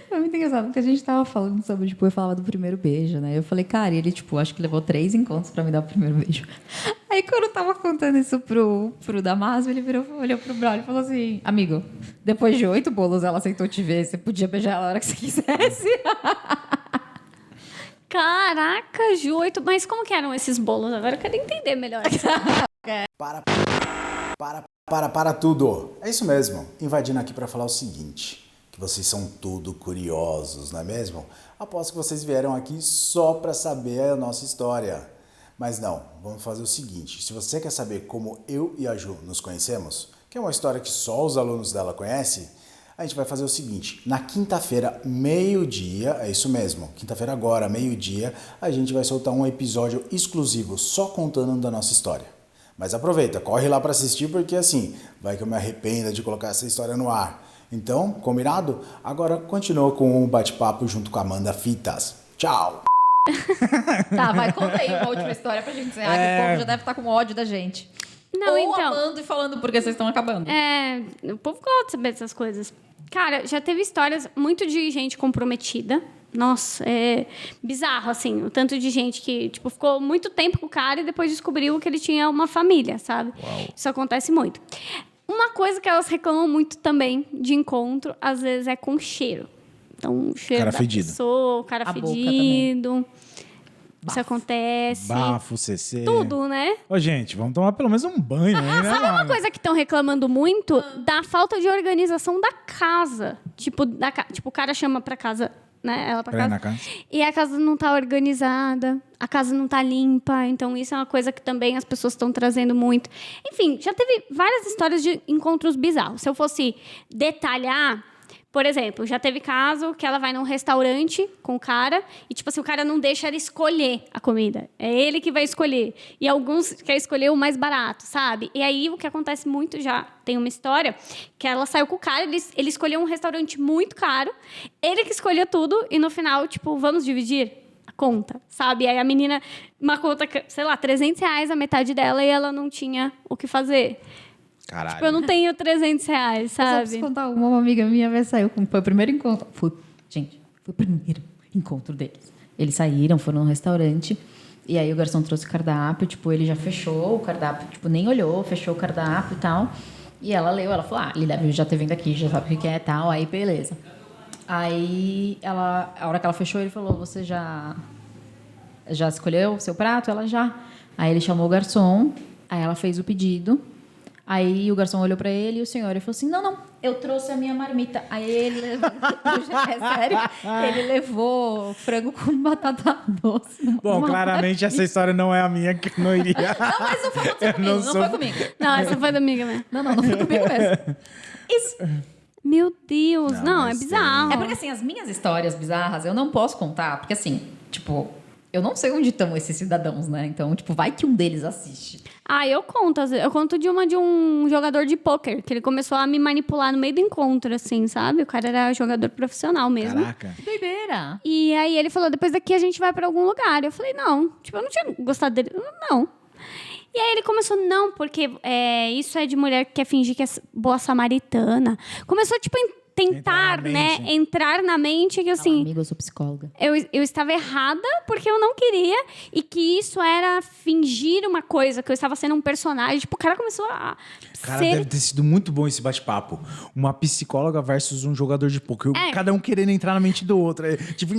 Foi muito engraçado, porque a gente tava falando sobre, tipo, eu falava do primeiro beijo, né? Eu falei, cara, e ele, tipo, acho que levou 3 encontros pra me dar o primeiro beijo. Aí, quando eu tava contando isso pro Damasio, ele virou, olhou pro Braulio e falou assim, amigo, depois de 8 bolos ela aceitou te ver, você podia beijar ela a hora que você quisesse. caraca, Ju, 8... Mas como que eram esses bolos? Agora eu quero entender melhor. Para tudo. É isso mesmo. Invadindo aqui para falar o seguinte, que vocês são tudo curiosos, não é mesmo? Aposto que vocês vieram aqui só para saber a nossa história. Mas não, vamos fazer o seguinte, se você quer saber como eu e a Ju nos conhecemos, que é uma história que só os alunos dela conhecem, a gente vai fazer o seguinte, na quinta-feira, meio-dia, é isso mesmo, quinta-feira agora, meio-dia, a gente vai soltar um episódio exclusivo só contando da nossa história. Mas aproveita, corre lá para assistir porque assim, vai que eu me arrependa de colocar essa história no ar. Então, combinado? Agora continua com o bate-papo junto com a Amanda Fitas. Tchau! Tá, vai, conta aí uma última história pra gente encerrar, que o povo já deve estar com ódio da gente. Não, Ou então... amando e falando porque vocês estão acabando. O povo gosta de saber dessas coisas. Cara, já teve histórias muito de gente comprometida. Nossa, é bizarro, assim, o tanto de gente que, tipo, ficou muito tempo com o cara e depois descobriu que ele tinha uma família, sabe? Uau. Isso acontece muito. Uma coisa que elas reclamam muito também de encontro, às vezes, é com cheiro. Então, o cheiro Cara da fedido. pessoa, o cara A boca fedido. Isso Bafo. acontece. Bafo, CC. Tudo, né? Ô, gente, vamos tomar pelo menos um banho aí, né, Sabe uma mano? coisa que estão reclamando muito? Da falta de organização da casa. Tipo, o cara chama pra casa, né? Ela Pra ir na casa. casa. E a casa não tá organizada, a casa não tá limpa. Então, isso é uma coisa que também as pessoas estão trazendo muito. Enfim, já teve várias histórias de encontros bizarros. Se eu fosse detalhar... Por exemplo, já teve caso que ela vai num restaurante com o cara e, tipo assim, o cara não deixa ela escolher a comida. É ele que vai escolher. E alguns querem escolher o mais barato, sabe? E aí, o que acontece muito, já tem uma história, que ela saiu com o cara, ele escolheu um restaurante muito caro, ele que escolheu tudo e, no final, tipo, vamos dividir a conta, sabe? E aí a menina, uma conta, sei lá, R$300 a metade dela e ela não tinha o que fazer. Caralho. Tipo, eu não tenho R$300, Eu só sabe? preciso contar uma amiga minha vez saiu com... Foi o primeiro encontro. Foi o primeiro encontro deles. Eles saíram, foram num restaurante. E aí o garçom trouxe o cardápio. Tipo, ele já fechou o cardápio. Tipo, nem olhou, fechou o cardápio e tal. E ela leu, ela falou, ele deve já ter vindo aqui, já sabe o que é e tal. Aí, beleza. Aí, a hora que ela fechou, ele falou, você já escolheu o seu prato? Ela já. Aí ele chamou o garçom. Aí ela fez o pedido. Aí o garçom olhou pra ele e o senhor falou assim, não, eu trouxe a minha marmita. Aí ele levou, é sério, ele levou frango com batata doce. Bom, claramente essa história não é a minha, que eu não iria. Não, mas não foi comigo, não não sou- foi comigo. Não, essa foi da amiga mesmo. Não foi comigo mesmo. Isso. Meu Deus, Não, não, é mas bizarro. É porque, assim, as minhas histórias bizarras eu não posso contar, porque, assim, tipo, eu não sei onde estão esses cidadãos, né? Então, tipo, vai que um deles assiste. Eu conto. Eu conto de um jogador de pôquer, que ele começou a me manipular no meio do encontro, assim, sabe? O cara era jogador profissional mesmo. Caraca. Que doideira! E aí ele falou, depois daqui a gente vai pra algum lugar. Eu falei, não. Tipo, eu não tinha gostado dele. Não. E aí ele começou, não, porque isso é de mulher que quer fingir que é boa samaritana. Começou, tipo, tentar, né, entrar na mente que, assim... Amigo, eu sou psicóloga. Eu estava errada porque eu não queria e que isso era fingir uma coisa, que eu estava sendo um personagem. Tipo, o cara começou a Cara, ser... deve ter sido muito bom esse bate-papo. Uma psicóloga versus um jogador de poker. Cada um querendo entrar na mente do outro. Tipo...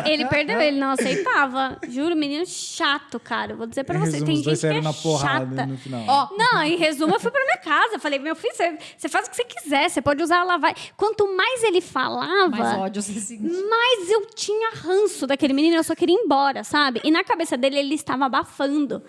Ele perdeu, ele não aceitava. Juro, menino chato, cara. Eu vou dizer pra Em você, resumo, tem os dois gente que saíram é na porrada chata. no final. Ó, não, em resumo, eu fui pra minha casa. Falei, meu filho, você faz o que você quiser. Você pode usar a lavagem. Quanto mais ele falava... Mais ódio você sente. Mas eu tinha ranço daquele menino, eu só queria ir embora, sabe? E na cabeça dele, ele estava abafando.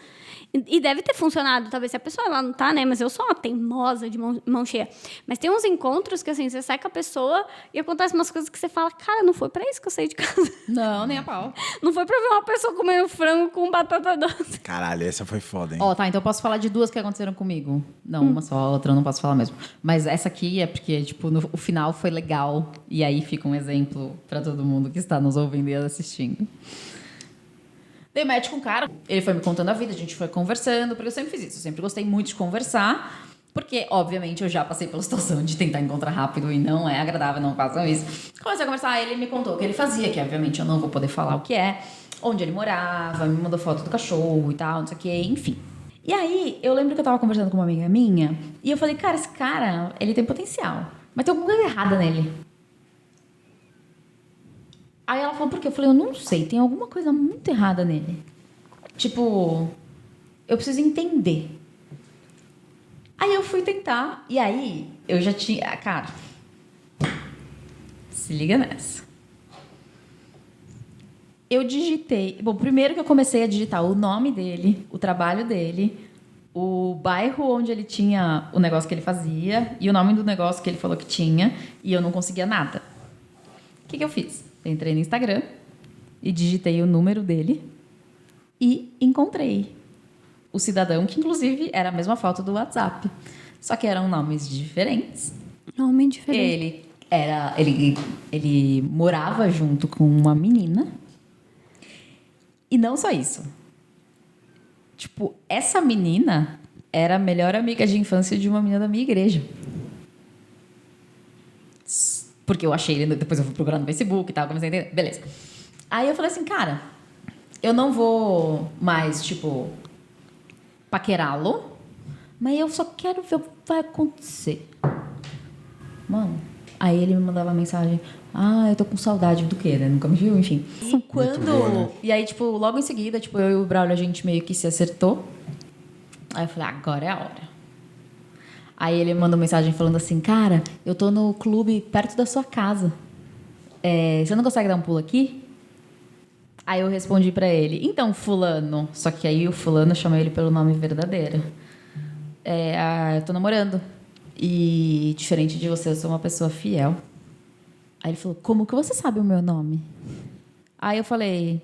E deve ter funcionado, talvez se a pessoa lá não tá, né? Mas eu sou uma teimosa de mão cheia. Mas tem uns encontros que, assim, você sai com a pessoa e acontecem umas coisas que você fala, cara, não foi pra isso que eu saí de casa. Não, nem a pau. Não foi pra ver uma pessoa comendo frango com batata doce. Caralho, essa foi foda, hein? Ó, tá, então eu posso falar de duas que aconteceram comigo. Não, uma só, a outra eu não posso falar mesmo. Mas essa aqui é porque, tipo, o final foi legal. E aí fica um exemplo pra todo mundo que está nos ouvindo e assistindo. Dei match com um cara, ele foi me contando a vida, a gente foi conversando, porque eu sempre fiz isso, eu sempre gostei muito de conversar, porque, obviamente, eu já passei pela situação de tentar encontrar rápido e não é agradável, não façam isso. Comecei a conversar, ele me contou o que ele fazia, que obviamente eu não vou poder falar o que é, onde ele morava, me mandou foto do cachorro e tal, não sei o que, enfim. E aí, eu lembro que eu tava conversando com uma amiga minha, e eu falei, cara, esse cara, ele tem potencial, mas tem alguma coisa errada nele. Aí ela falou, por quê? Eu falei, eu não sei, tem alguma coisa muito errada nele. Tipo, eu preciso entender. Aí eu fui tentar, e aí eu já tinha... Cara, se liga nessa. Eu digitei... Bom, primeiro que eu comecei a digitar o nome dele, o trabalho dele, o bairro onde ele tinha o negócio que ele fazia e o nome do negócio que ele falou que tinha, e eu não conseguia nada. O que eu fiz? Eu entrei no Instagram e digitei o número dele e encontrei o cidadão, que inclusive era a mesma foto do WhatsApp. Só que eram nomes diferentes. Nome diferente. Ele morava junto com uma menina. E não só isso. Tipo, essa menina era a melhor amiga de infância de uma menina da minha igreja. Porque eu achei ele, depois eu fui procurar no Facebook e tal, comecei a entender. Beleza. Aí eu falei assim, cara, eu não vou mais, tipo, paquerá-lo, mas eu só quero ver o que vai acontecer. Mano, aí ele me mandava mensagem, eu tô com saudade do quê, né? Nunca me viu, enfim. E quando... boa, né? E aí, tipo, logo em seguida, tipo, eu e o Braulio, a gente meio que se acertou. Aí eu falei, agora é a hora. Aí ele me mandou mensagem falando assim, cara, eu tô no clube perto da sua casa. Você não consegue dar um pulo aqui? Aí eu respondi pra ele, então, fulano. Só que aí o fulano chamou ele pelo nome verdadeiro. Eu tô namorando. E diferente de você, eu sou uma pessoa fiel. Aí ele falou, como que você sabe o meu nome? Aí eu falei,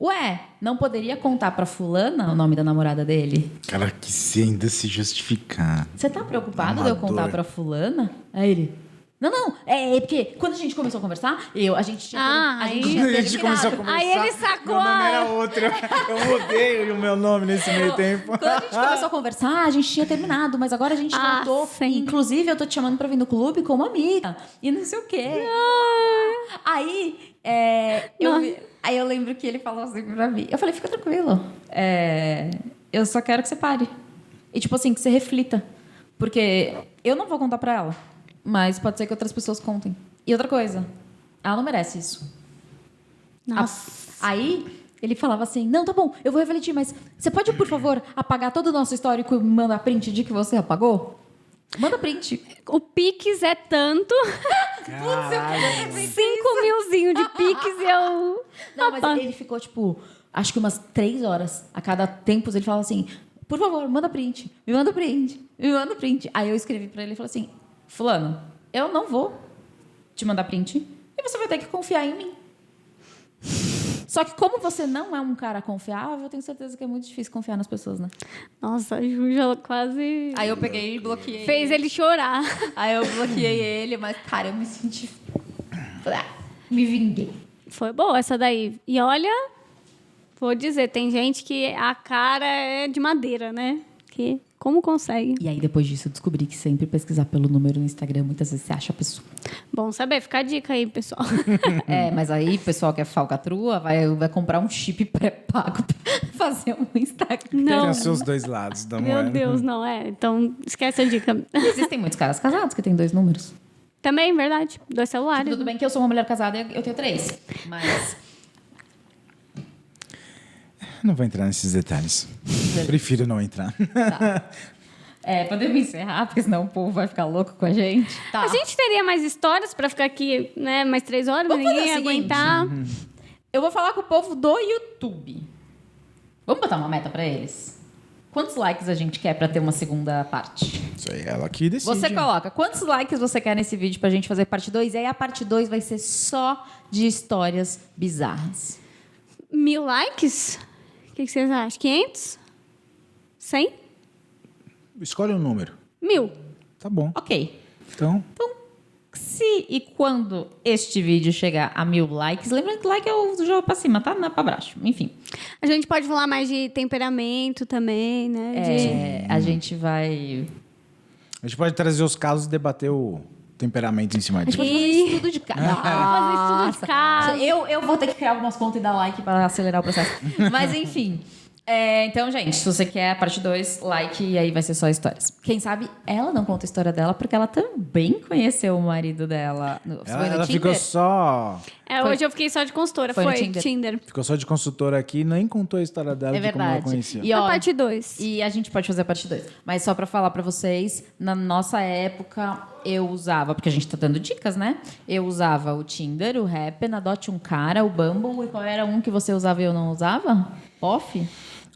ué, não poderia contar pra fulana o nome da namorada dele? Cara, que se ainda se justificar. Você tá preocupado de eu Amador. contar pra fulana? Aí ele... Não, é porque quando a gente começou a conversar, a gente tinha... Ah, a gente aí- tinha A gente terminado. começou a conversar. Aí ele sacou Meu nome a- era outro. Eu mudei o meu nome nesse meio tempo. Quando a gente começou a conversar, a gente tinha terminado, mas agora a gente voltou. sim. Inclusive, eu tô te chamando pra vir no clube como amiga. E não sei o quê. Aí, aí eu lembro que ele falou assim pra mim. Eu falei, fica tranquilo. Eu só quero que você pare. E tipo assim, que você reflita. Porque eu não vou contar pra ela. Mas pode ser que outras pessoas contem. E outra coisa, ela não merece isso. Nossa. Aí ele falava assim, não, tá bom, eu vou refletir, mas você pode, por favor, apagar todo o nosso histórico e mandar print de que você apagou? Manda print. O Pix é tanto. 5 milzinho de Pix e eu... Não, mas ele ficou, tipo, acho que umas 3 horas. A cada tempo ele falava assim, por favor, manda print, me manda print, me manda print. Aí eu escrevi pra ele e falei assim, fulano, eu não vou te mandar print e você vai ter que confiar em mim. Só que como você não é um cara confiável, eu tenho certeza que é muito difícil confiar nas pessoas, né? Nossa, a Ju já quase Aí eu peguei e bloqueei. fez ele chorar. Aí eu bloqueei ele, mas, cara, eu me senti... Falei, me vinguei. Foi boa essa daí. E olha, vou dizer, tem gente que a cara é de madeira, né? Que como consegue? E aí, depois disso, eu descobri que sempre pesquisar pelo número no Instagram, muitas vezes você acha a pessoa. Bom saber, fica a dica aí, pessoal. Mas aí, o pessoal que é falcatrua vai comprar um chip pré-pago pra fazer um Instagram. Não. Tem os seus dois lados da moeda. Meu Deus, não é. Então, esquece a dica. Existem muitos caras casados que têm 2 números. Também, verdade. 2 celulares. Tudo bem que eu sou uma mulher casada e eu tenho 3. Mas... Não vou entrar nesses detalhes. Prefiro não entrar. Podemos encerrar, porque senão o povo vai ficar louco com a gente. Tá. A gente teria mais histórias pra ficar aqui, né? Mais 3 horas, Vamos ninguém fazer ia o seguinte. aguentar. Eu vou falar com o povo do YouTube. Vamos botar uma meta pra eles? Quantos likes a gente quer pra ter uma segunda parte? Isso aí, ela que decide. Você coloca quantos likes você quer nesse vídeo pra gente fazer parte 2? E aí a parte 2 vai ser só de histórias bizarras. 1000 likes? O que vocês acham? 500? 100? Escolhe um número. 1000. Tá bom. Ok. Então, Se e quando este vídeo chegar a 1000 likes, lembrando que like é o jogo pra cima, tá? Não é pra baixo. Enfim. A gente pode falar mais de temperamento também, né? A gente vai... a gente pode trazer os casos e debater o temperamento em cima A gente disso. pode fazer estudo de casa. fazer estudo de casa. Eu vou ter que criar algumas contas e dar like para acelerar o processo. Mas, enfim. Então, gente, se você quer a parte 2, like, e aí vai ser só histórias. Quem sabe ela não conta a história dela, porque ela também conheceu o marido dela. Ela ficou só Hoje eu fiquei só de consultora. Foi no Foi Tinder. Tinder. Ficou só de consultora aqui, nem contou a história dela É de como ela verdade. conhecia. E, A ó, parte 2. E a gente pode fazer a parte 2. Mas só pra falar pra vocês, na nossa época, eu usava... Porque a gente tá dando dicas, né? Eu usava o Tinder, o Happn, Adote um Cara, o Bumble. E qual era um que você usava e eu não usava? Off?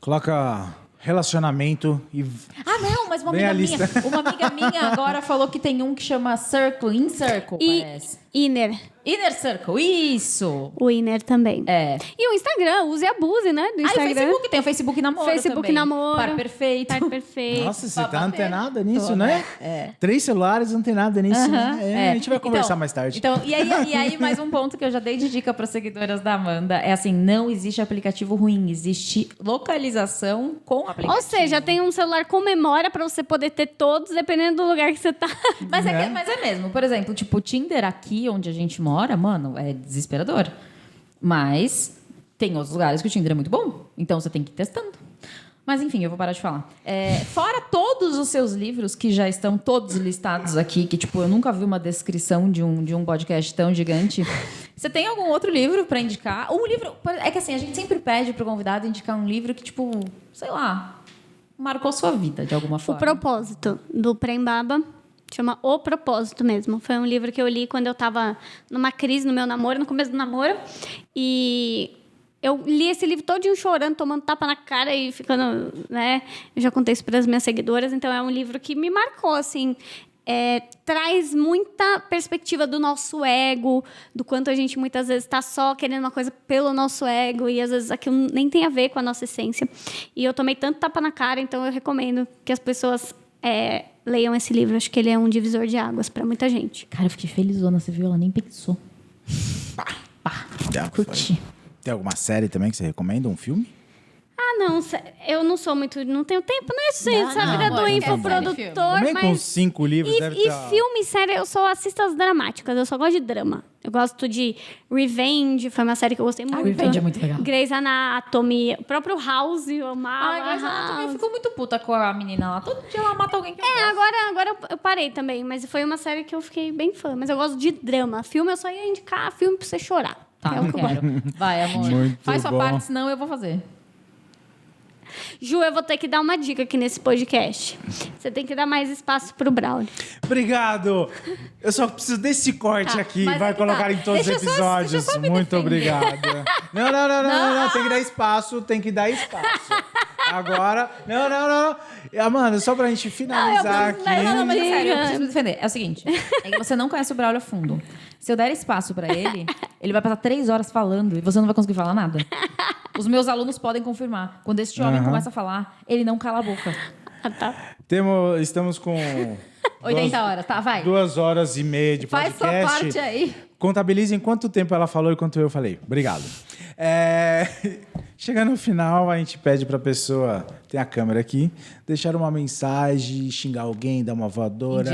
Coloca relacionamento e... Ah, não, mas Bem a lista. uma amiga minha agora falou que tem um que chama Circle, In Circle, parece. Inner. Inner Circle, isso! O Inner também. É. E o Instagram, use e abuse, né? Do Ah, e o Instagram. Facebook, tem o Facebook Namoro Facebook também. Namoro. Par Perfeito. Par perfeito. Nossa, você tá Babadeira. antenada nisso, Tô, né? É. 3 celulares antenada nisso, né? A gente vai conversar Então, mais tarde. Então, e aí, mais um ponto que eu já dei de dica para seguidoras da Amanda é assim, não existe aplicativo ruim, existe localização com aplicativo. Ou seja, tem um celular com memória pra você poder ter todos, dependendo do lugar que você tá. Mas é mesmo. Por exemplo, tipo, o Tinder aqui onde a gente mora, mano, é desesperador. Mas tem outros lugares que o Tinder é muito bom. Então você tem que ir testando. Mas enfim, eu vou parar de falar. Fora todos os seus livros, que já estão todos listados aqui, que tipo, eu nunca vi uma descrição de um podcast tão gigante. Você tem algum outro livro pra indicar? Um livro... É que assim, a gente sempre pede pro convidado indicar um livro que, tipo, sei lá, marcou sua vida de alguma O forma. Propósito, do Prembaba. Chama O Propósito mesmo. Foi um livro que eu li quando eu tava numa crise no meu namoro, no começo do namoro. E eu li esse livro todinho chorando, tomando tapa na cara e ficando, né? Eu já contei isso para as minhas seguidoras. Então, é um livro que me marcou, assim. Traz muita perspectiva do nosso ego, do quanto a gente muitas vezes está só querendo uma coisa pelo nosso ego e às vezes aquilo nem tem a ver com a nossa essência. E eu tomei tanto tapa na cara, então eu recomendo que as pessoas leiam esse livro. Acho que ele é um divisor de águas para muita gente. Cara, eu fiquei felizona, você viu? Ela nem pensou. Pá, curti. Tem alguma série também que você recomenda? Um filme? Ah, não, eu não sou muito... Não tenho tempo, né, gente? Essa vida do amor, infoprodutor, Também com mas... 5 livros deve E ter... filme, série, eu só assisto as dramáticas. Eu só gosto de drama. Eu gosto de Revenge, foi uma série que eu gostei muito. Revenge é muito legal. Grey's Anatomy, o próprio House, eu amava. Ai, mas ela também House. ficou muito puta com a menina lá. Todo dia ela mata alguém que eu gosto. Agora eu parei também, mas foi uma série que eu fiquei bem fã. Mas eu gosto de drama. Filme, eu só ia indicar filme pra você chorar. Tá, que é o não que eu gosto. quero. Vai, amor. Muito Faz sua bom. parte, senão eu vou fazer. Ju, eu vou ter que dar uma dica aqui nesse podcast. Você tem que dar mais espaço pro Braulio. Obrigado! Eu só preciso desse corte Tá, aqui. mas Vai é que colocar tá. em todos os Deixa eu só episódios. me Muito defender. obrigado. Não. Tem que dar espaço. Tem que dar espaço. Agora... Não. Amanda, só pra gente finalizar aqui... Não, mas é sério, eu Diga. preciso me defender. É o seguinte, é que você não conhece o Braulio a fundo. Se eu der espaço pra ele, ele vai passar 3 horas falando e você não vai conseguir falar nada. Os meus alunos podem confirmar. Quando este homem começa a falar, ele não cala a boca. Tá. Estamos com 80 horas, tá? Vai. 2 horas e meia de Faz podcast. sua parte aí. Contabilizem quanto tempo ela falou e quanto eu falei. Obrigado. Chegando no final, a gente pede pra pessoa, tem a câmera aqui, deixar uma mensagem, xingar alguém, dar uma voadora.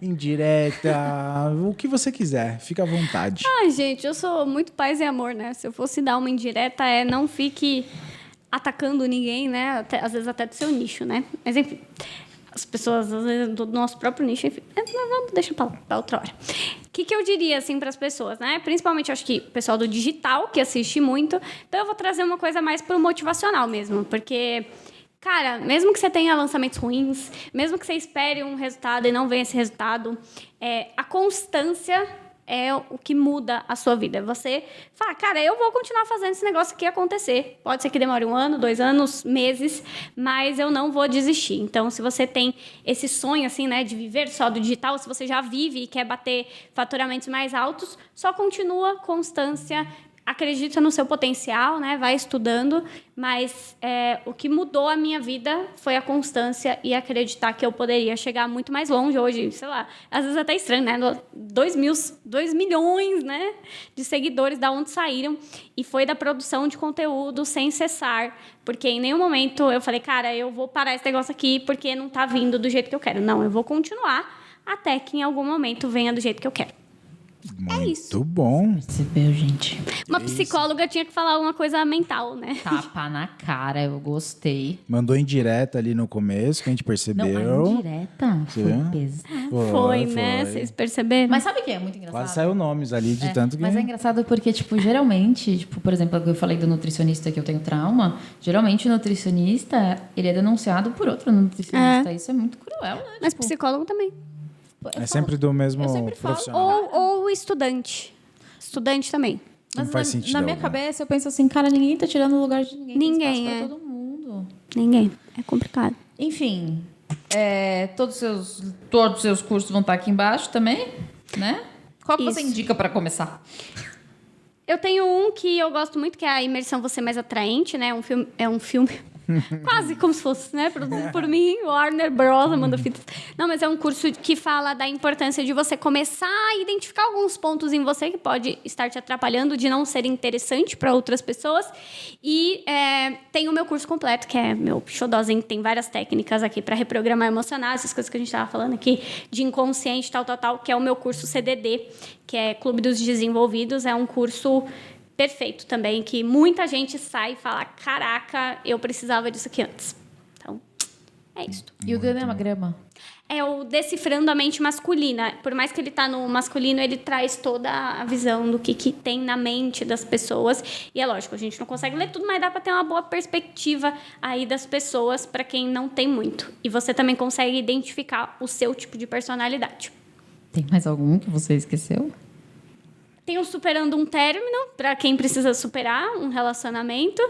Indireta, o que você quiser. Fica à vontade. Ai, gente, eu sou muito paz e amor, né? Se eu fosse dar uma indireta, não fique atacando ninguém, né? Às vezes até do seu nicho, né? Mas, enfim, as pessoas, às vezes, do nosso próprio nicho, enfim, vamos deixar pra outra hora. O que eu diria, assim, para as pessoas, né? Principalmente, acho que o pessoal do digital, que assiste muito. Então, eu vou trazer uma coisa mais pro motivacional mesmo, porque... Cara, mesmo que você tenha lançamentos ruins, mesmo que você espere um resultado e não venha esse resultado, a constância é o que muda a sua vida. Você fala, cara, eu vou continuar fazendo esse negócio aqui acontecer. Pode ser que demore 1 ano, 2 anos, meses, mas eu não vou desistir. Então, se você tem esse sonho, assim, né, de viver só do digital, se você já vive e quer bater faturamentos mais altos, só continua, constância, acredita no seu potencial, né? Vai estudando, mas o que mudou a minha vida foi a constância e acreditar que eu poderia chegar muito mais longe hoje, sei lá, às vezes até estranho, né? 2 milhões, né? De seguidores, da onde saíram, e foi da produção de conteúdo sem cessar, porque em nenhum momento eu falei, cara, eu vou parar esse negócio aqui porque não tá vindo do jeito que eu quero. Não, eu vou continuar até que em algum momento venha do jeito que eu quero. Muito bom. Percebeu, gente? Uma psicóloga tinha que falar alguma coisa mental, né? Tapa na cara, eu gostei. Mandou indireta ali no começo, que a gente percebeu. Não, a indireta foi Sim. pesada. Foi, né? Vocês perceberam? Mas sabe o que é muito engraçado? Quase saiu nomes ali de tanto que... Mas é engraçado porque, tipo, geralmente, tipo, por exemplo, eu falei do nutricionista que eu tenho trauma, geralmente o nutricionista, ele é denunciado por outro nutricionista. Isso é muito cruel, né? Mas Tipo, psicólogo também. É sempre do mesmo eu sempre falo. profissional. Ou estudante. Estudante também. Mas Não faz sentido na minha algum. cabeça eu penso assim, cara, ninguém tá tirando o lugar de ninguém. Tem Ninguém, espaço pra todo mundo. Ninguém. É complicado. Enfim, todos os seus cursos vão estar aqui embaixo também, né? Qual que você Isso. indica pra começar? Eu tenho um que eu gosto muito, que é a Imersão Você Mais Atraente, né? É um filme quase como se fosse, né? Produzido por mim, Warner Bros. Amanda Fitas. Não, mas é um curso que fala da importância de você começar a identificar alguns pontos em você que pode estar te atrapalhando, de não ser interessante para outras pessoas. E tem o meu curso completo, que é meu xodózinho, que tem várias técnicas aqui para reprogramar emocional, essas coisas que a gente estava falando aqui, de inconsciente, tal, que é o meu curso CDD, que é Clube dos Desenvolvidos. É um curso perfeito também, que muita gente sai e fala, caraca, eu precisava disso aqui antes. Então, é isso. E o Grama? É o Decifrando a Mente Masculina. Por mais que ele tá no masculino, ele traz toda a visão do que tem na mente das pessoas. E é lógico, a gente não consegue ler tudo, mas dá para ter uma boa perspectiva aí das pessoas para quem não tem muito. E você também consegue identificar o seu tipo de personalidade. Tem mais algum que você esqueceu? Tem o Superando um Término, para quem precisa superar um relacionamento.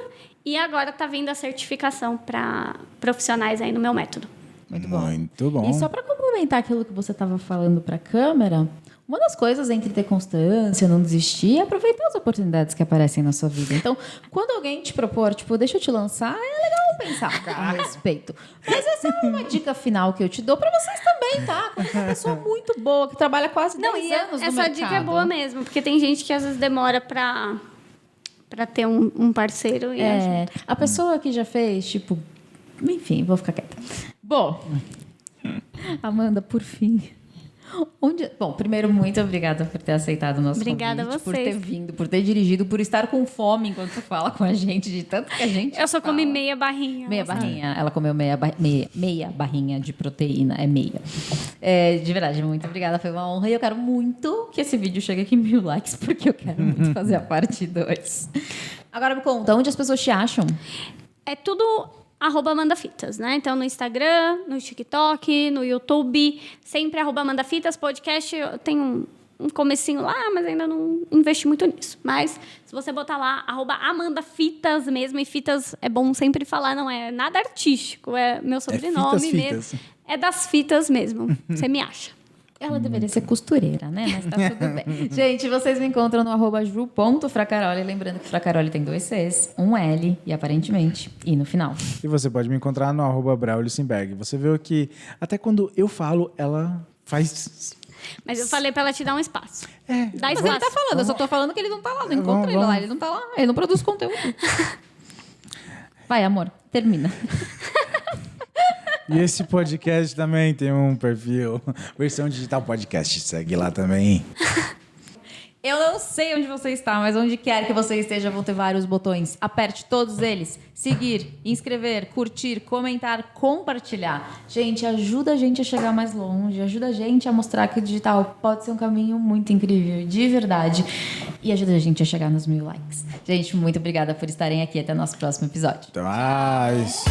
E agora tá vindo a certificação para profissionais aí no meu método. Muito bom. Muito bom. E só para complementar aquilo que você estava falando para a câmera, uma das coisas entre ter constância, não desistir, é aproveitar as oportunidades que aparecem na sua vida. Então, quando alguém te propor, tipo, deixa eu te lançar, é legal pensar a respeito. Mas essa é uma dica final que eu te dou para vocês também, tá? Quando é uma pessoa muito boa, que trabalha quase 10 anos no essa mercado. dica é boa mesmo, porque tem gente que às vezes demora para ter um parceiro. E A pessoa que já fez, tipo... Enfim, vou ficar quieta. Bom, Amanda, por fim... Bom, primeiro, muito obrigada por ter aceitado o nosso Obrigada convite, a por vocês. ter vindo, por ter dirigido, por estar com fome enquanto fala com a gente, de tanto que a gente Eu só comi fala. meia barrinha. Meia barrinha. Ela comeu meia barrinha de proteína. É meia. De verdade, muito obrigada. Foi uma honra. E eu quero muito que esse vídeo chegue aqui em 1000 likes, porque eu quero muito fazer a parte 2. Agora me conta, onde as pessoas te acham? É tudo @AmandaFitas, né? Então, no Instagram, no TikTok, no YouTube, sempre @AmandaFitas. Podcast, eu tenho um comecinho lá, mas ainda não investi muito nisso. Mas, se você botar lá, @AmandaFitas mesmo, e fitas é bom sempre falar, não é nada artístico, é meu sobrenome fitas. mesmo. É das fitas mesmo, você me acha. Ela deveria ser costureira, né? Mas tá tudo bem. Gente, vocês me encontram no @ju.fracaroli. Lembrando que Fracaroli tem 2 Cs, um L e aparentemente I no final. E você pode me encontrar no @Braulio Você viu que até quando eu falo, ela faz... Mas eu falei pra ela te dar um espaço. Dá Mas espaço. ele tá falando, eu só tô falando que ele não tá lá. Não encontra Vamos, ele lá, vamos. ele não tá lá. Ele não produz conteúdo. Vai, amor, termina. E esse podcast também tem um perfil, Versão Digital Podcast. Segue lá também. Eu não sei onde você está, mas onde quer que você esteja, vão ter vários botões. Aperte todos eles. Seguir, inscrever, curtir, comentar, compartilhar. Gente, ajuda a gente a chegar mais longe. Ajuda a gente a mostrar que o digital pode ser um caminho muito incrível, de verdade. E ajuda a gente a chegar nos 1000 likes. Gente, muito obrigada por estarem aqui. Até o nosso próximo episódio. Até mais.